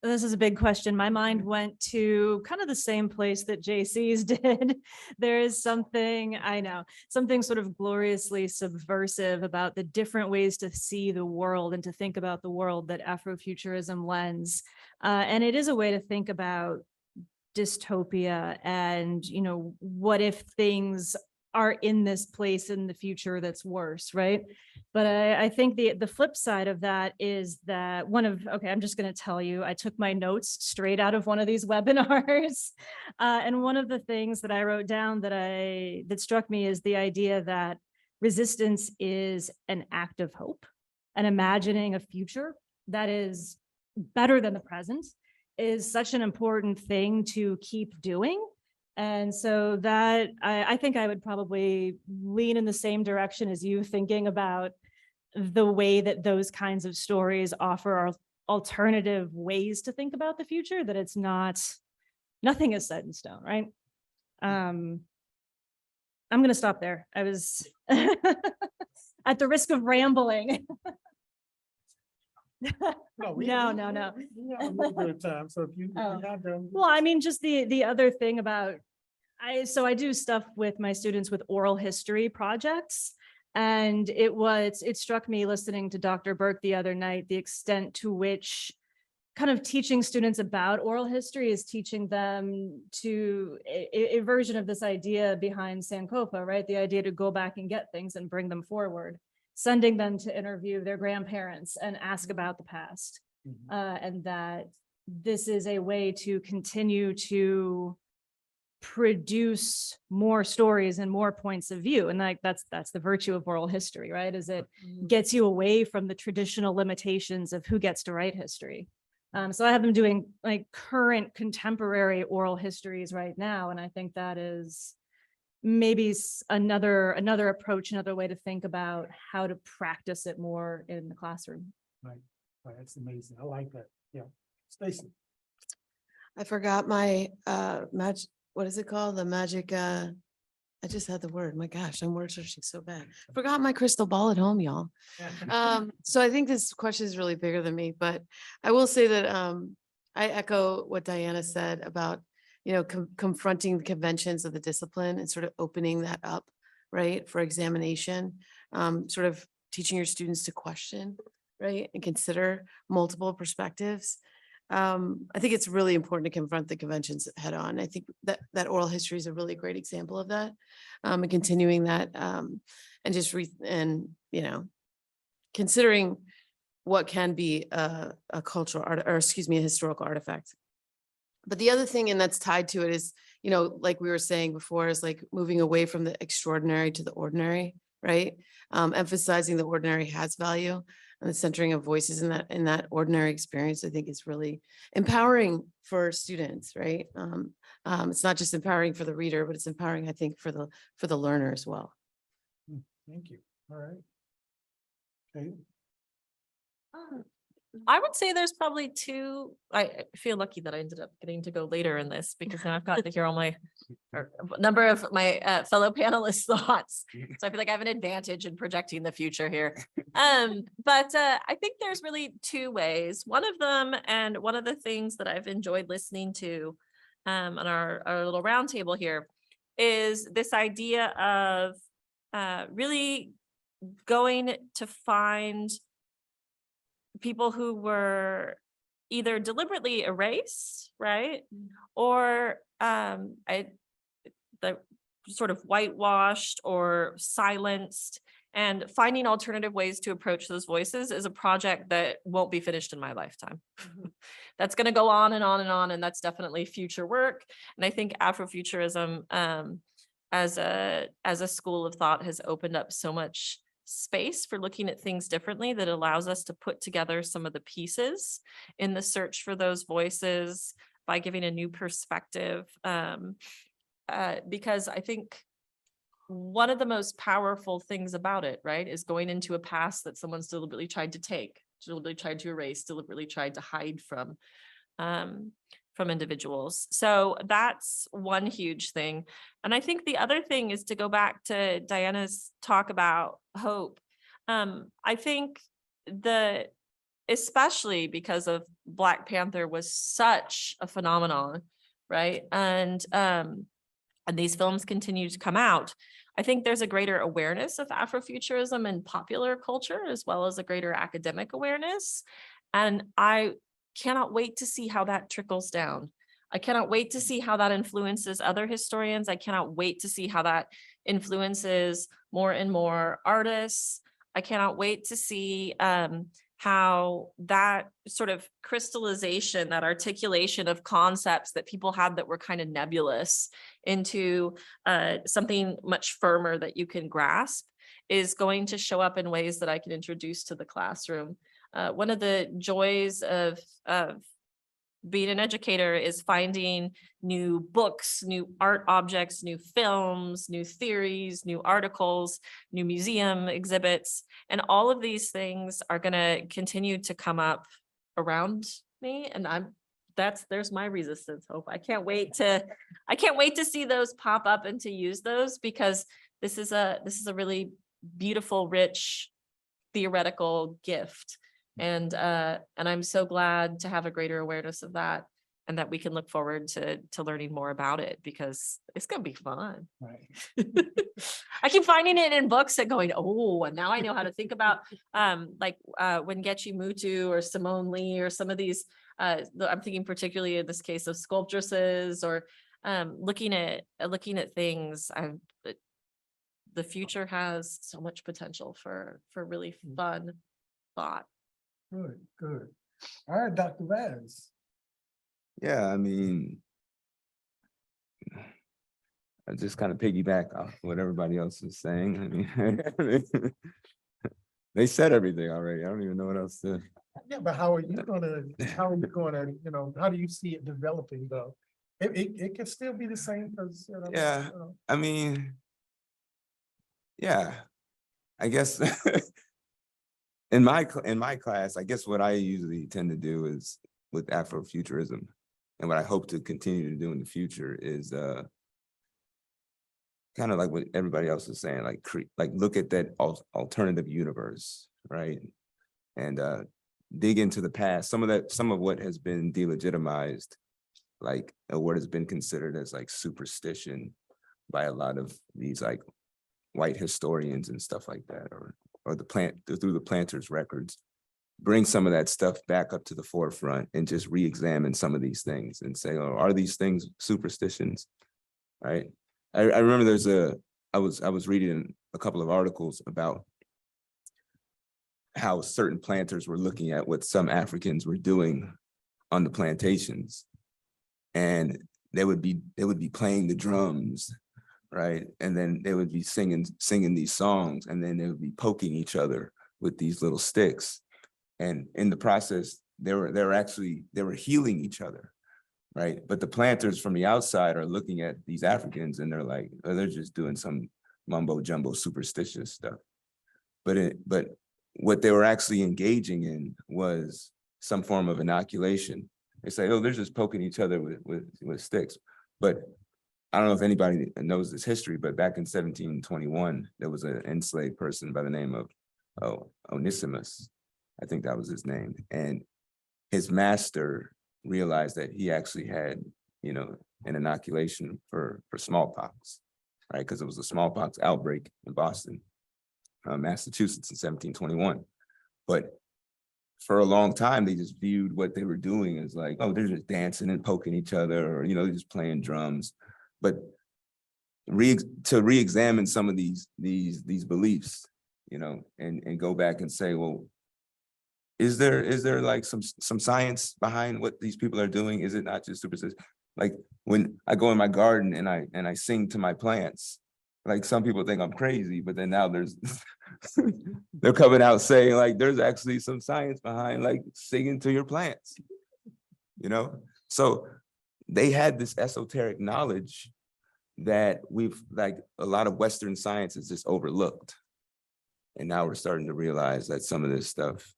This is a big question. My mind went to kind of the same place that JC's did. There is something, I know, something sort of gloriously subversive about the different ways to see the world and to think about the world that Afrofuturism lends. And it is a way to think about dystopia and, you know, what if things are in this place in the future that's worse, right? But I think the flip side of that is that I'm just going to tell you, I took my notes straight out of one of these webinars. And one of the things that I wrote down that struck me is the idea that resistance is an act of hope, and imagining a future that is better than the present is such an important thing to keep doing. And so that I think I would probably lean in the same direction as you, thinking about the way that those kinds of stories offer alternative ways to think about the future, that it's nothing is set in stone, right? I'm going to stop there. I was at the risk of rambling. No. No. We have a little bit of time, so if you're not done. Well, I mean, just the other thing about, I do stuff with my students with oral history projects. And it struck me listening to Dr. Burke the other night, the extent to which kind of teaching students about oral history is teaching them to a version of this idea behind Sankofa, right? The idea to go back and get things and bring them forward, sending them to interview their grandparents and ask about the past. And that this is a way to continue to produce more stories and more points of view. And like that's the virtue of oral history, right? Is it gets you away from the traditional limitations of who gets to write history. So I have them doing like current contemporary oral histories right now. And I think that is maybe another approach, another way to think about how to practice it more in the classroom. Right. That's amazing. I like that. Yeah. Stacy. I forgot my magic, what is it called? The magic, I just had the word. My gosh, I'm word searching so bad. Forgot my crystal ball at home, y'all. So I think this question is really bigger than me, but I will say that I echo what Diana said about, you know, confronting the conventions of the discipline and sort of opening that up, right, for examination, sort of teaching your students to question, right, and consider multiple perspectives. I think it's really important to confront the conventions head on. I think that oral history is a really great example of that, and continuing that, and just you know, considering what can be a cultural art, or excuse me, a historical artifact. But the other thing, and that's tied to it, is, you know, like we were saying before, is like moving away from the extraordinary to the ordinary, right? Emphasizing the ordinary has value, and the centering of voices in that ordinary experience, I think, is really empowering for students, right? It's not just empowering for the reader, but it's empowering, I think, for the learner as well. Thank you. All right. Okay. I would say there's probably two. I feel lucky that I ended up getting to go later in this, because now I've got to hear all my or a number of my fellow panelists' thoughts. So I feel like I have an advantage in projecting the future here. But I think there's really two ways. One of them, and one of the things that I've enjoyed listening to on our little roundtable here, is this idea of really going to find people who were either deliberately erased, right? Or the sort of whitewashed or silenced, and finding alternative ways to approach those voices is a project that won't be finished in my lifetime. That's going to go on and on and on, and that's definitely future work. And I think Afrofuturism as a school of thought has opened up so much space for looking at things differently, that allows us to put together some of the pieces in the search for those voices by giving a new perspective. Because I think one of the most powerful things about it, right, is going into a past that someone's deliberately tried to take, deliberately tried to erase, deliberately tried to hide from individuals. So that's one huge thing. And I think the other thing is to go back to Diana's talk about hope. I think especially because of Black Panther was such a phenomenon, right? And these films continue to come out. I think there's a greater awareness of Afrofuturism in popular culture, as well as a greater academic awareness. And I cannot wait to see how that trickles down. I cannot wait to see how that influences other historians. I cannot wait to see how that influences more and more artists. I cannot wait to see how that sort of crystallization, that articulation of concepts that people had that were kind of nebulous into something much firmer that you can grasp, is going to show up in ways that I can introduce to the classroom. One of the joys of being an educator is finding new books, new art objects, new films, new theories, new articles, new museum exhibits, and all of these things are going to continue to come up around me. And there's my resistance hope. I can't wait to see those pop up and to use those, because this is a really beautiful, rich, theoretical gift. And I'm so glad to have a greater awareness of that, and that we can look forward to learning more about it, because it's going to be fun. Right. I keep finding it in books and going, oh, and now I know how to think about when Getchi Mutu or Simone Lee or some of these, I'm thinking particularly in this case of sculptresses, or looking at things. The future has so much potential for really fun thought. Good, good. All right, Dr. Vaz. Yeah, I mean, I just kind of piggyback off what everybody else is saying. I mean, they said everything already. I don't even know what else to. Yeah, but how are you gonna, how do you see it developing though? It can still be the same because, Yeah, I mean, yeah, I guess in my class, I guess what I usually tend to do is with Afrofuturism, and what I hope to continue to do in the future is kind of like what everybody else is saying, like look at that alternative universe, right? And dig into the past, some of what has been delegitimized, like what has been considered as like superstition by a lot of these like white historians and stuff like that, or through the planters' records, bring some of that stuff back up to the forefront and just re-examine some of these things and say, oh, are these things superstitions, right? I remember I was reading a couple of articles about how certain planters were looking at what some Africans were doing on the plantations. And they would be playing the drums, right? And then they would be singing these songs, and then they would be poking each other with these little sticks. And in the process, they were healing each other, right? But the planters from the outside are looking at these Africans and they're like, oh, they're just doing some mumbo jumbo superstitious stuff. But what they were actually engaging in was some form of inoculation. They say, oh, they're just poking each other with sticks. But I don't know if anybody knows this history, but back in 1721, there was an enslaved person by the name of Onesimus. I think that was his name. And his master realized that he actually had, an inoculation for smallpox, right? Because it was a smallpox outbreak in Boston, Massachusetts in 1721. But for a long time, they just viewed what they were doing as like, oh, they're just dancing and poking each other, or, they're just playing drums. But to re-examine some of these beliefs, and go back and say, well, is there like some science behind what these people are doing? Is it not just superstition? Like when I go in my garden and I sing to my plants, like some people think I'm crazy, but then now they're coming out saying like there's actually some science behind like singing to your plants, So they had this esoteric knowledge that we've like a lot of Western science is just overlooked. And now we're starting to realize that some of this stuff,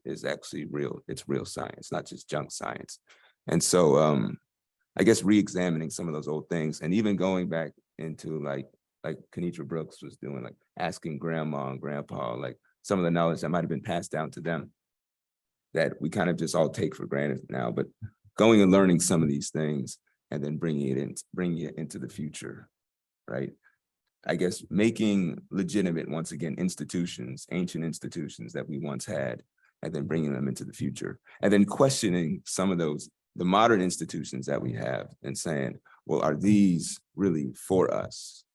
is actually real. It's real science, not just junk science. And so I guess re-examining some of those old things and even going back into like Kenitra Brooks was doing, like asking grandma and grandpa, like some of the knowledge that might've been passed down to them that we kind of just all take for granted now, but going and learning some of these things and then bringing it into the future, right? I guess making legitimate, once again, institutions, ancient institutions that we once had, and then bringing them into the future. And then questioning some of the modern institutions that we have and saying, well, are these really for us?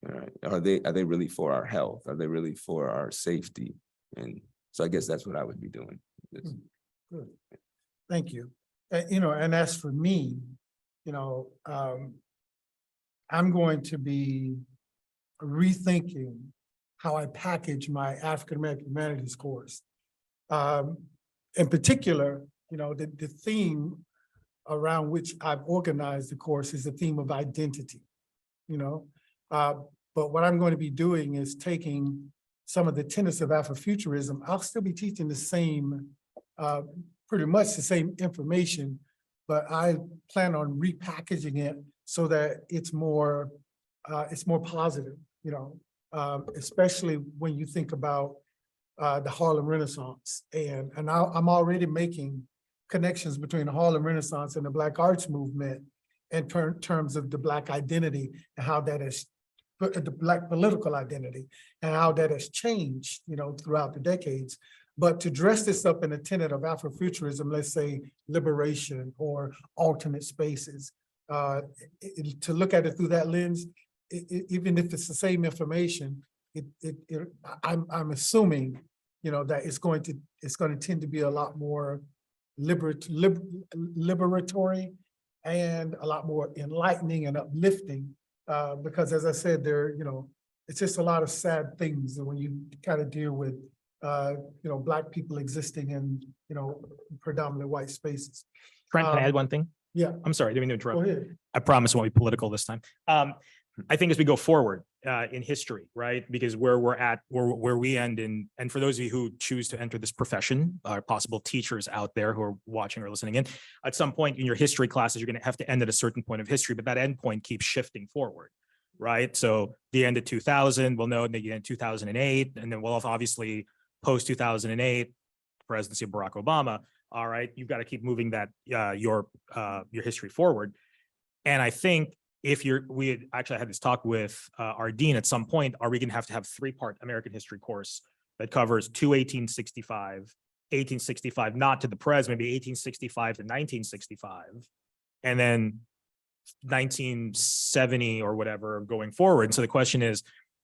All right. Are they really for our health? Are they really for our safety? And so I guess that's what I would be doing. Good. Thank you. And as for me, I'm going to be rethinking how I package my African American Humanities course. In particular, the theme around which I've organized the course is the theme of identity, but what I'm going to be doing is taking some of the tenets of Afrofuturism. I'll still be teaching the same, pretty much the same information, but I plan on repackaging it so that it's more positive, especially when you think about the Harlem Renaissance. And I'm already making connections between the Harlem Renaissance and the Black Arts Movement in terms of the Black identity and how that has, the Black political identity and how that has changed, throughout the decades. But to dress this up in a tenet of Afrofuturism, let's say liberation or alternate spaces, to look at it through that lens, even if it's the same information, I'm assuming, that it's going to tend to be a lot more liberatory and a lot more enlightening and uplifting, because as I said, it's just a lot of sad things when you kind of deal with, Black people existing in, predominantly white spaces. Trent, can I add one thing? Yeah. I'm sorry, I didn't mean to Go interrupt. ahead. I promise it won't be political this time. I think as we go forward in history, right? Because where we're at, where we end in, and for those of you who choose to enter this profession, possible teachers out there who are watching or listening in, at some point in your history classes, you're going to have to end at a certain point of history, but that end point keeps shifting forward, right? So the end of 2000, we'll know the end of 2008, and then we'll have obviously post 2008, presidency of Barack Obama. All right, you've got to keep moving that your history forward. And I think we had actually had this talk with our dean at some point, are we going to have 3-part American history course that covers 1865, not to the pres, maybe 1865 to 1965, and then 1970 or whatever going forward. So the question is,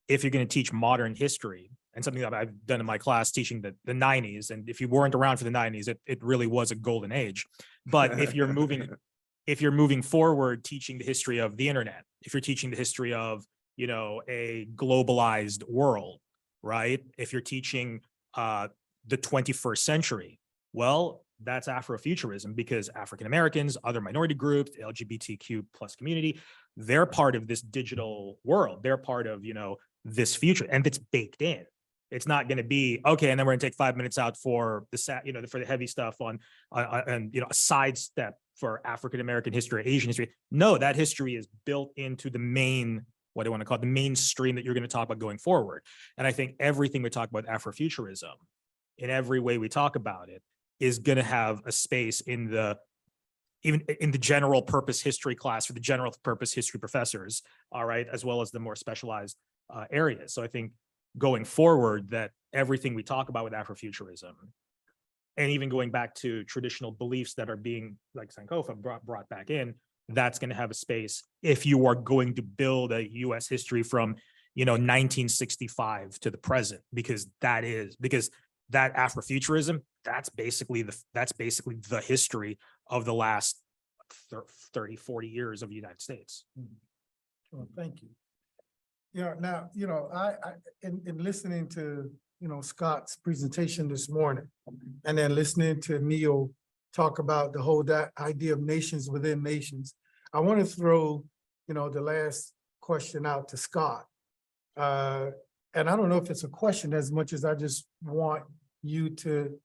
if you're going to teach modern history and something that I've done in my class teaching the 90s. And if you weren't around for the 90s, it really was a golden age. But if you're moving forward, teaching the history of the internet, if you're teaching the history of, you know, a globalized world, right? If you're teaching the 21st century, well, that's Afrofuturism, because African Americans, other minority groups, the LGBTQ plus community, they're part of this digital world. They're part of, you know, this future, and it's baked in. It's not going to be okay, and then we're going to take 5 minutes out for the you know, for the heavy stuff on and, you know, a sidestep for African American history, Asian history. No, that history is built into the main, what I want to call it, the mainstream that you're going to talk about going forward. And I think everything we talk about Afrofuturism, in every way we talk about it, is going to have a space in even in the general purpose history class for the general purpose history professors, all right, as well as the more specialized areas. So I think going forward, that everything we talk about with Afrofuturism, and even going back to traditional beliefs that are being, like Sankofa brought back in, that's going to have a space if you are going to build a U.S. history from, you know, 1965 to the present, because that Afrofuturism, that's basically the history of the last 30, 40 years of the United States. Well, thank you. Yeah, now, you know, in listening to, you know, Scott's presentation this morning, and then listening to Neil talk about the whole idea of nations within nations, I want to throw, you know, the last question out to Scott. And I don't know if it's a question as much as I just want you to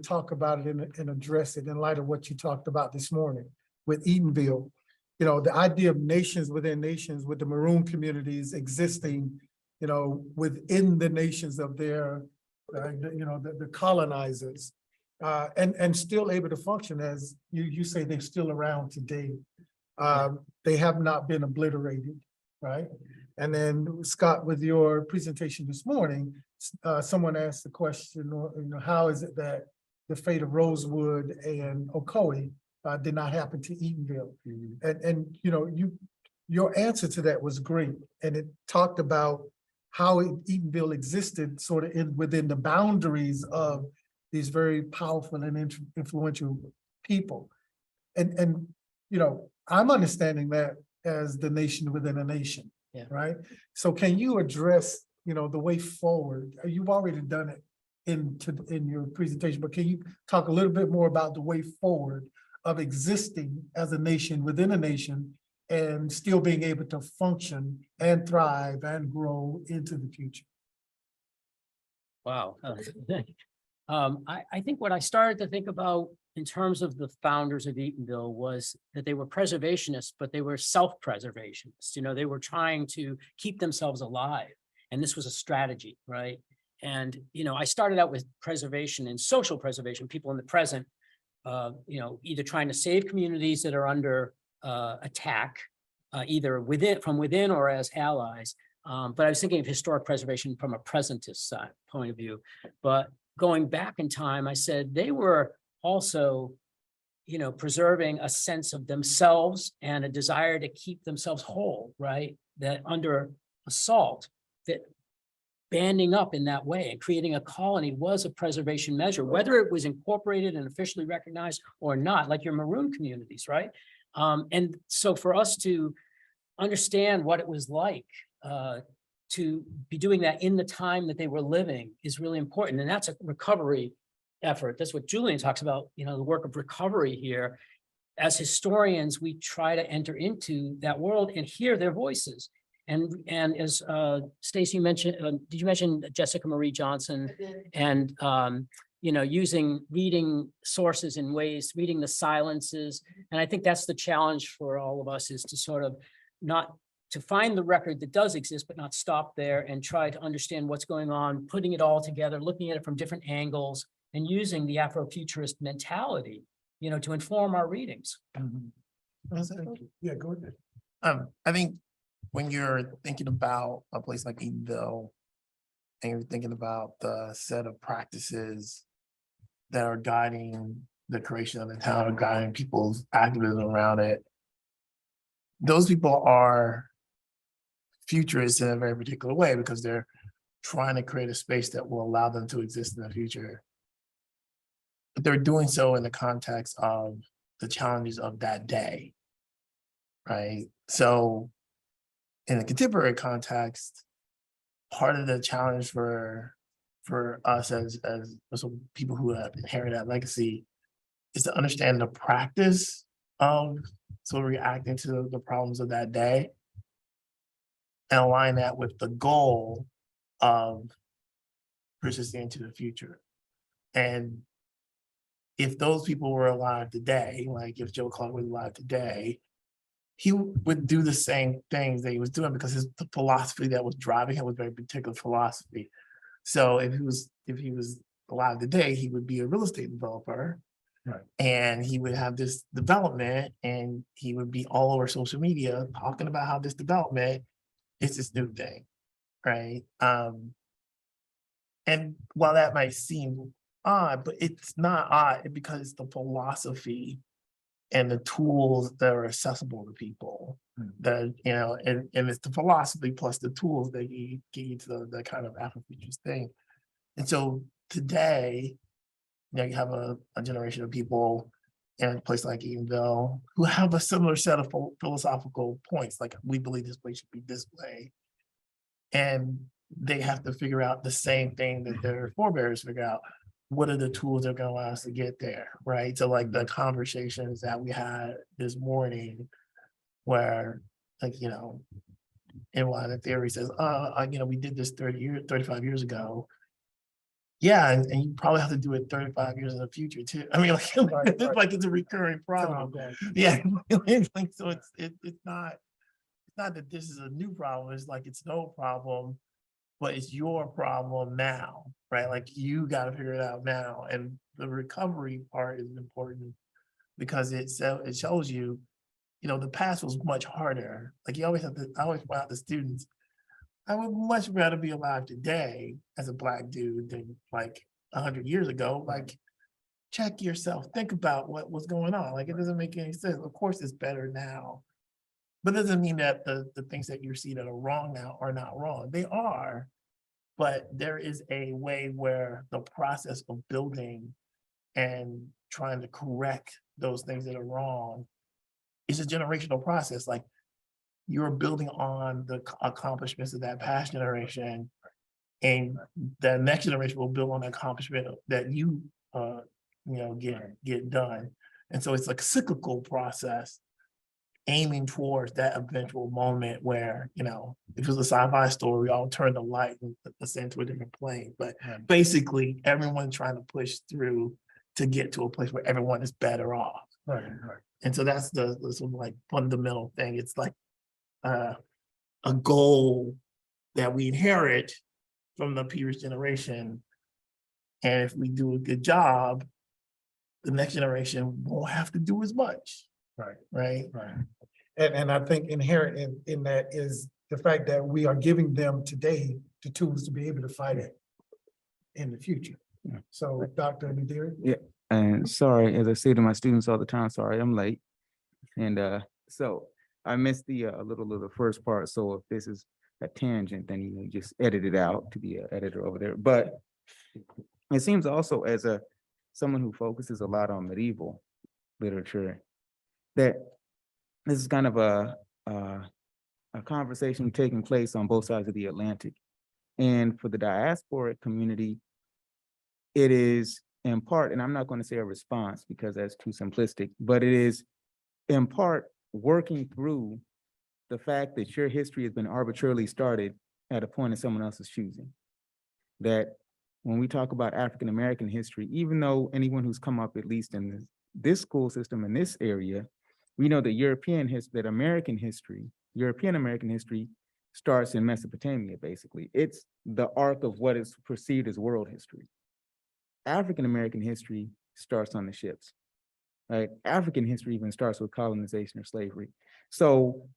talk about it and address it in light of what you talked about this morning with Eatonville. You know, the idea of nations within nations, with the Maroon communities existing, you know, within the nations of their, you know, the colonizers, and still able to function, as you say, they're still around today. They have not been obliterated, right? And then Scott, with your presentation this morning, someone asked the question, you know, how is it that the fate of Rosewood and Ocoee did not happen to Eatonville? And you know, your answer to that was great, and it talked about how Eatonville existed sort of within the boundaries of these very powerful and influential people. And you know, I'm understanding that as the nation within a nation, right? So can you address, you know, the way forward? You've already done it in your presentation, but can you talk a little bit more about the way forward of existing as a nation within a nation and still being able to function and thrive and grow into the future? Wow. I think what I started to think about in terms of the founders of Eatonville was that they were preservationists, but they were self-preservationists. You know, they were trying to keep themselves alive. And this was a strategy, right? And, you know, I started out with preservation and social preservation, people in the present, you know, either trying to save communities that are under attack, either from within or as allies. But I was thinking of historic preservation from a presentist side point of view. But going back in time, I said they were also, you know, preserving a sense of themselves and a desire to keep themselves whole, right? That under assault, that banding up in that way and creating a colony was a preservation measure, whether it was incorporated and officially recognized or not, like your Maroon communities, right? And so for us to understand what it was like to be doing that in the time that they were living is really important. And that's a recovery effort. That's what Julian talks about, you know, the work of recovery here. As historians, we try to enter into that world and hear their voices. And as Stacy mentioned, did you mention Jessica Marie Johnson? And, you know, reading sources in ways, reading the silences. And I think that's the challenge for all of us, is to sort of to find the record that does exist, but not stop there and try to understand what's going on, putting it all together, looking at it from different angles, and using the Afrofuturist mentality, you know, to inform our readings. Yeah, go ahead. I think when you're thinking about a place like Eatonville, and you're thinking about the set of practices that are guiding the creation of the town, or guiding people's activism around it, those people are futurists in a very particular way, because they're trying to create a space that will allow them to exist in the future. But they're doing so in the context of the challenges of that day, right? So in the contemporary context, part of the challenge for us as people who have inherited that legacy is to understand the practice of sort of reacting to the problems of that day and align that with the goal of persisting into the future. And if those people were alive today, like if Joe Clark was alive today, he would do the same things that he was doing because the philosophy that was driving him was a very particular philosophy. So if he was alive today, he would be a real estate developer. Right. And he would have this development and he would be all over social media talking about how this development is this new thing, right? And while that might seem odd, but it's not odd because it's the philosophy and the tools that are accessible to people that, you know, and it's the philosophy plus the tools that get you to the kind of Afrofuturist thing. And so today, you know, you have a generation of people in a place like Eatonville who have a similar set of philosophical points, like we believe this place should be this way. And they have to figure out the same thing that their forebears figure out. What are the tools that are going to allow us to get there, right? So like the conversations that we had this morning where, like, you know, in one of the theory says, you know, we did this 35 years ago. Yeah, and you probably have to do it 35 years in the future too. I mean, like, it's like it's a recurring problem. Yeah, like, so it's not that this is a new problem. It's like it's no problem, but it's your problem now, right? Like you got to figure it out now. And the recovery part is important because it shows you, you know, the past was much harder. Like you always have to, I always point out to students, I would much rather be alive today as a Black dude than like 100 years ago. Like, check yourself, think about what was going on. Like, it doesn't make any sense. Of course, it's better now, but it doesn't mean that the things that you see that are wrong now are not wrong. They are, but there is a way where the process of building and trying to correct those things that are wrong is a generational process. Like, you're building on the accomplishments of that past generation, and the next generation will build on the accomplishment that you know, get done. And so it's like a cyclical process aiming towards that eventual moment where, you know, if it was a sci-fi story, we all turn the light and ascend to a different plane. But basically, everyone's trying to push through to get to a place where everyone is better off. Right. And so that's the sort of like fundamental thing. It's like a goal that we inherit from the previous generation. And if we do a good job, the next generation won't have to do as much. Right. And I think inherent in that is the fact that we are giving them today the tools to be able to fight it in the future. Yeah. So Dr. Nadiri? Yeah, and sorry, as I say to my students all the time, sorry, I'm late. And so I missed the a little of the first part. So if this is a tangent, then you just edit it out to be an editor over there. But it seems also as someone who focuses a lot on medieval literature, that this is kind of a conversation taking place on both sides of the Atlantic. And for the diasporic community, it is in part, and I'm not going to say a response because that's too simplistic, but it is in part working through the fact that your history has been arbitrarily started at a point of someone else's choosing. That when we talk about African-American history, even though anyone who's come up, at least in this school system in this area, we know that European American history starts in Mesopotamia, basically. It's the arc of what is perceived as world history. African-American history starts on the ships, right? African history even starts with colonization or slavery. So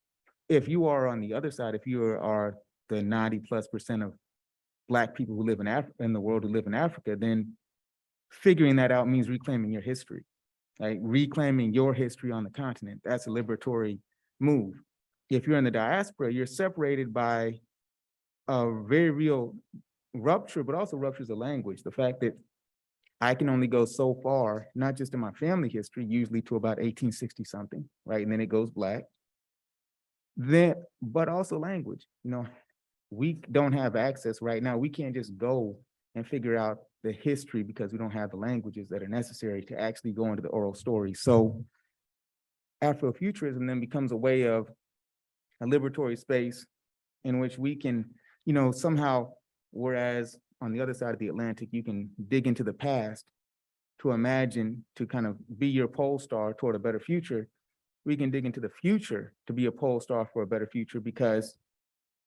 if you are on the other side, if you are the 90+% of Black people who live in the world who live in Africa, then figuring that out means reclaiming your history, right? Reclaiming your history on the continent. That's a liberatory move. If you're in the diaspora, you're separated by a very real rupture, but also ruptures of language. The fact that I can only go so far, not just in my family history, usually to about 1860 something, right? And then it goes black. Then, but also language, we don't have access right now. We can't just go and figure out the history because we don't have the languages that are necessary to actually go into the oral story. So Afrofuturism then becomes a way of a liberatory space in which we can, somehow, whereas on the other side of the Atlantic, you can dig into the past to imagine, to kind of be your pole star toward a better future. We can dig into the future to be a pole star for a better future, because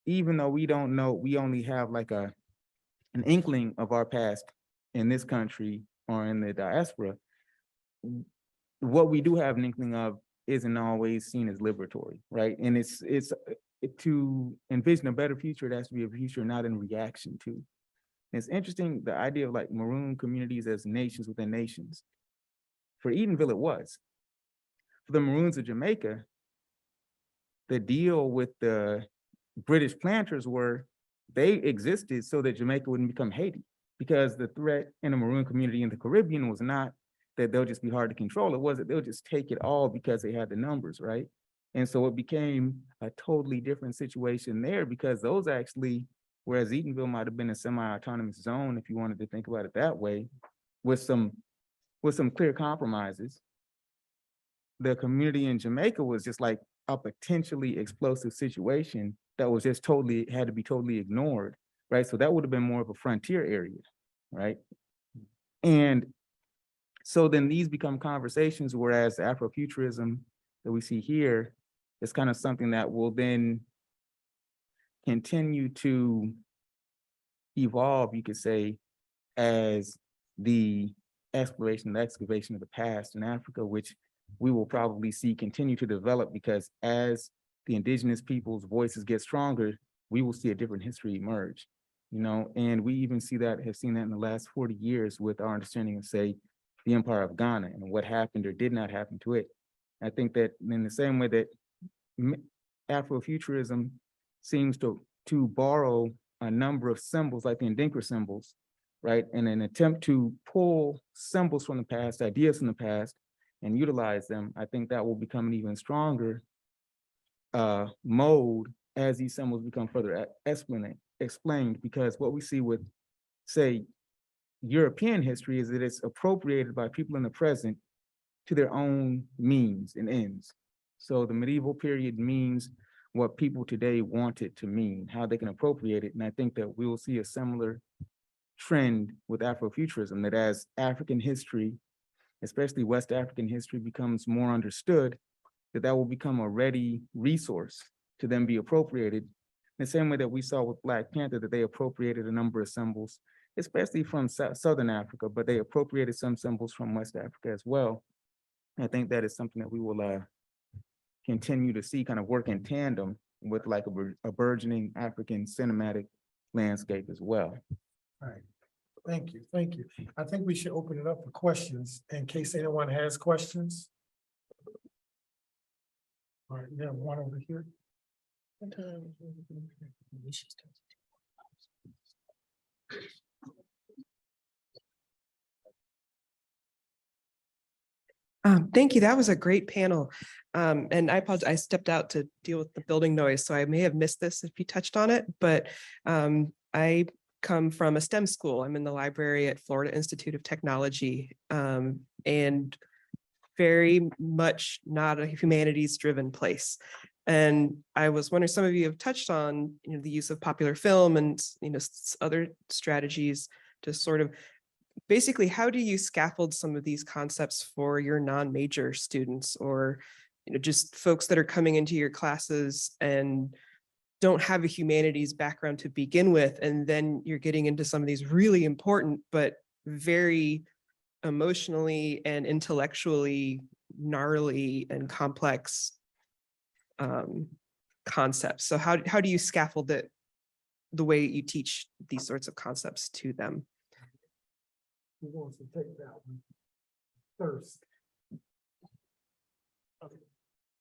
even though we don't know, we only have like an inkling of our past in this country or in the diaspora. What we do have an inkling of isn't always seen as liberatory, right? And it's to envision a better future, it has to be a future not in reaction to. And it's interesting, the idea of like maroon communities as nations within nations. For Edenville, it was. For the Maroons of Jamaica, the deal with the British planters were, they existed so that Jamaica wouldn't become Haiti, because the threat in a Maroon community in the Caribbean was not that they'll just be hard to control. It was that they'll just take it all because they had the numbers, right? And so it became a totally different situation there, because those actually, whereas Edenville might have been a semi-autonomous zone, if you wanted to think about it that way, with some clear compromises, the community in Jamaica was just like a potentially explosive situation that was just had to be totally ignored, right? So that would have been more of a frontier area, right? And so then these become conversations, whereas Afrofuturism that we see here is kind of something that will then continue to evolve, you could say, as the exploration, the excavation of the past in Africa, which we will probably see continue to develop, because as the indigenous people's voices get stronger, we will see a different history emerge, and we even have seen that in the last 40 years with our understanding of, say, the Empire of Ghana and what happened or did not happen to it. I think that in the same way that Afrofuturism seems to borrow a number of symbols like the Ndinkra symbols, right, in an attempt to pull symbols from the past, ideas from the past, and utilize them, I think that will become an even stronger mode as these symbols become further explained, because what we see with, say, European history is that it's appropriated by people in the present to their own means and ends. So the medieval period means what people today want it to mean, how they can appropriate it. And I think that we will see a similar trend with Afrofuturism, that as African history, especially West African history, becomes more understood, that will become a ready resource to then be appropriated. In the same way that we saw with Black Panther, that they appropriated a number of symbols, especially from Southern Africa, but they appropriated some symbols from West Africa as well. I think that is something that we will continue to see kind of work in tandem with like a burgeoning African cinematic landscape as well. All right. Thank you. Thank you. I think we should open it up for questions in case anyone has questions. All right, we have one over here. Thank you. That was a great panel. And I apologize, I stepped out to deal with the building noise, so I may have missed this if you touched on it, but I come from a STEM school. I'm in the library at Florida Institute of Technology, and very much not a humanities-driven place. And I was wondering, some of you have touched on, the use of popular film and, other strategies to sort of, basically, how do you scaffold some of these concepts for your non-major students, or, just folks that are coming into your classes and don't have a humanities background to begin with, and then you're getting into some of these really important, but very emotionally and intellectually gnarly and complex concepts. So how do you scaffold the way you teach these sorts of concepts to them? Who wants to take that one first?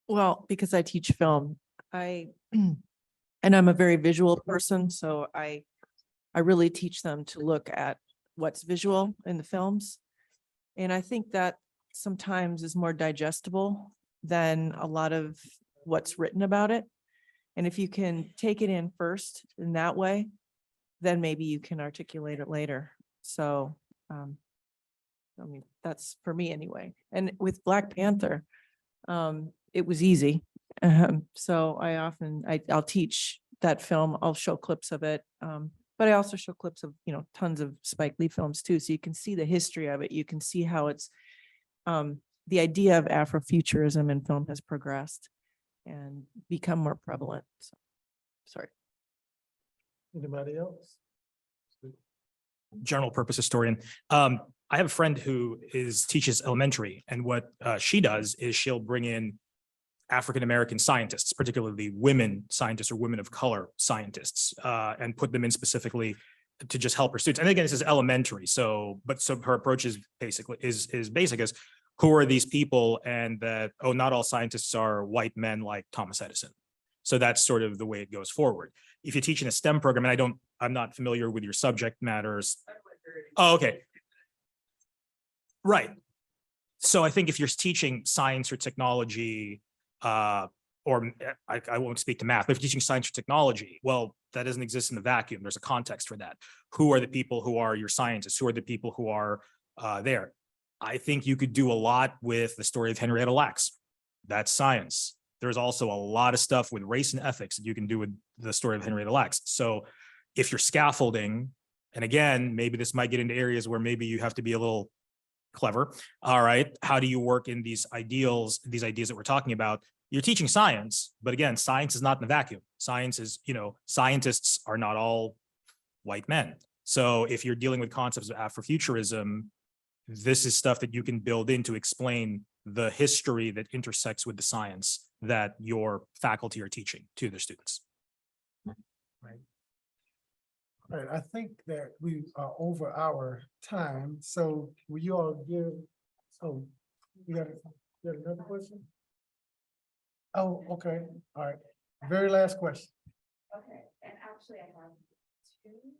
Well, because I teach film, and I'm a very visual person, so I I really teach them to look at what's visual in the films. And I think that sometimes is more digestible than a lot of what's written about it. And if you can take it in first in that way, then maybe you can articulate it later. So, I mean, that's for me anyway. And with Black Panther, it was easy. So I'll teach that film. I'll show clips of it. But I also show clips of, tons of Spike Lee films too. So you can see the history of it. You can see how it's, the idea of Afrofuturism in film has progressed and become more prevalent. So, sorry. Anybody else? General purpose historian. I have a friend who teaches elementary, and what she does is she'll bring in African-American scientists, particularly women scientists or women of color scientists, and put them in specifically to just help her students. And again, this is elementary. So her approach is basically basic as who are these people, and that, oh, not all scientists are white men like Thomas Edison. So that's sort of the way it goes forward. If you're teaching a STEM program, and I'm not familiar with your subject matters. Oh, okay. Right. So I think if you're teaching science or technology, or I won't speak to math, but if you're teaching science or technology, well, that doesn't exist in the vacuum. There's a context for that. Who are the people who are your scientists? Who are the people who are there? I think you could do a lot with the story of Henrietta Lacks. That's science. There's also a lot of stuff with race and ethics that you can do with the story of Henrietta Lacks. So if you're scaffolding, and again, maybe this might get into areas where maybe you have to be a little clever. All right. How do you work in these ideas that we're talking about? You're teaching science, but again, science is not in a vacuum. Science is, scientists are not all white men. So if you're dealing with concepts of Afrofuturism, this is stuff that you can build in to explain the history that intersects with the science that your faculty are teaching to their students. Right. All right, I think that we are over our time. So will you all give, you got another question? Oh, okay, all right. Very last question. Okay, and actually I have two.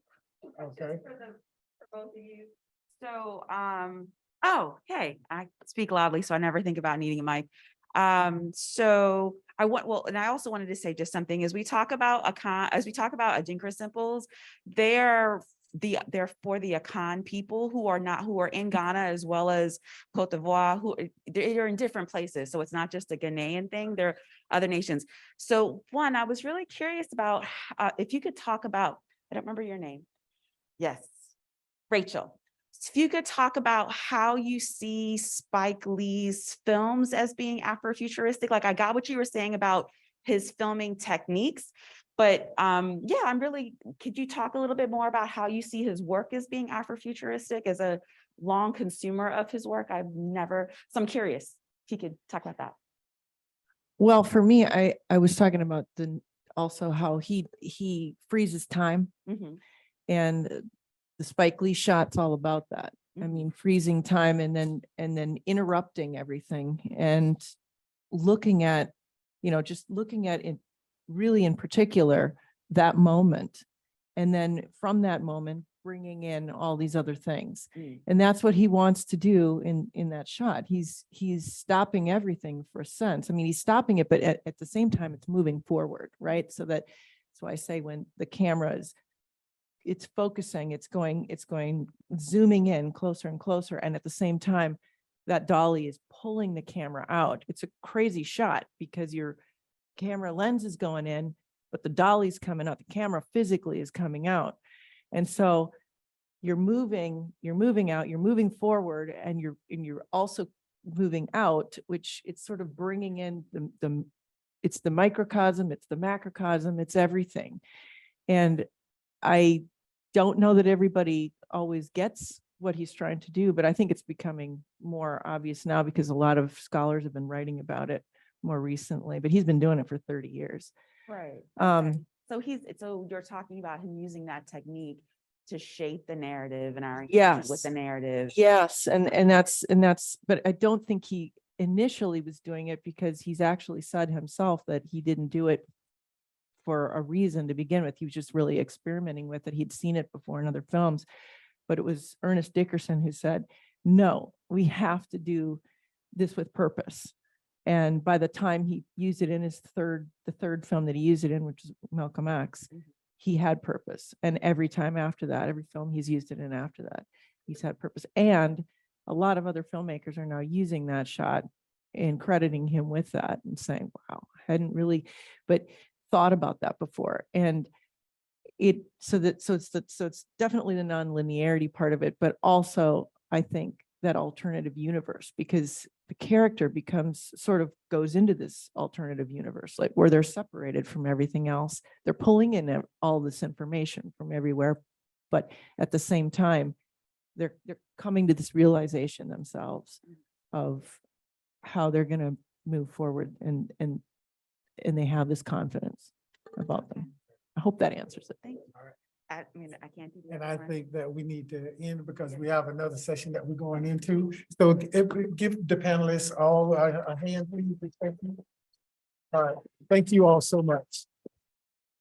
Okay. For both of you. So, hey, I speak loudly, so I never think about needing a mic. So and I also wanted to say just something as we talk about Adinkra simples, they're for the Akan people who are in Ghana as well as Cote d'Ivoire, who they're in different places. So it's not just a Ghanaian thing, they're other nations. So one, I was really curious about if you could talk about, I don't remember your name. Yes, Rachel. If you could talk about how you see Spike Lee's films as being Afrofuturistic. Like I got what you were saying about his filming techniques, but could you talk a little bit more about how you see his work as being Afrofuturistic as a long consumer of his work? So I'm curious if you could talk about that. Well, for me, I was talking about also how he freezes time, and the Spike Lee shot's all about that. I mean, freezing time and then interrupting everything and looking at, just looking at it really in particular that moment. And then from that moment, bringing in all these other things. And that's what he wants to do in that shot. He's stopping everything for a sense. I mean, he's stopping it, but at the same time, it's moving forward, right? So that's why I say when the camera it's focusing, it's going zooming in closer and closer. And at the same time, that dolly is pulling the camera out. It's a crazy shot because your camera lens is going in, but the dolly's coming out. The camera physically is coming out. And so you're moving out, you're moving forward, and you're also moving out, which it's sort of bringing in it's the microcosm, it's the macrocosm, it's everything. And I don't know that everybody always gets what he's trying to do, but I think it's becoming more obvious now because a lot of scholars have been writing about it more recently, but he's been doing it for 30 years. Right. Okay. So you're talking about him using that technique to shape the narrative and our engagement with the narrative. Yes, and that's, but I don't think he initially was doing it because he's actually said himself that he didn't do it for a reason to begin with. He was just really experimenting with it. He'd seen it before in other films, but it was Ernest Dickerson who said, no, we have to do this with purpose. And by the time he used it in the third film that he used it in, which is Malcolm X, he had purpose. And every time after that, every film he's used it in after that, he's had purpose. And a lot of other filmmakers are now using that shot and crediting him with that and saying, wow, I hadn't really, but thought about that before. And so it's definitely the non-linearity part of it, but also I think that alternative universe, because the character becomes sort of goes into this alternative universe, like where they're separated from everything else. They're pulling in all this information from everywhere, but at the same time, they're coming to this realization themselves of how they're going to move forward, and they have this confidence about them. I hope that answers it. Thank you. I mean, I can't do. the And other I one. think that we need to end because we have another session that we're going into. So give the panelists all a hand, please. All right, thank you all so much.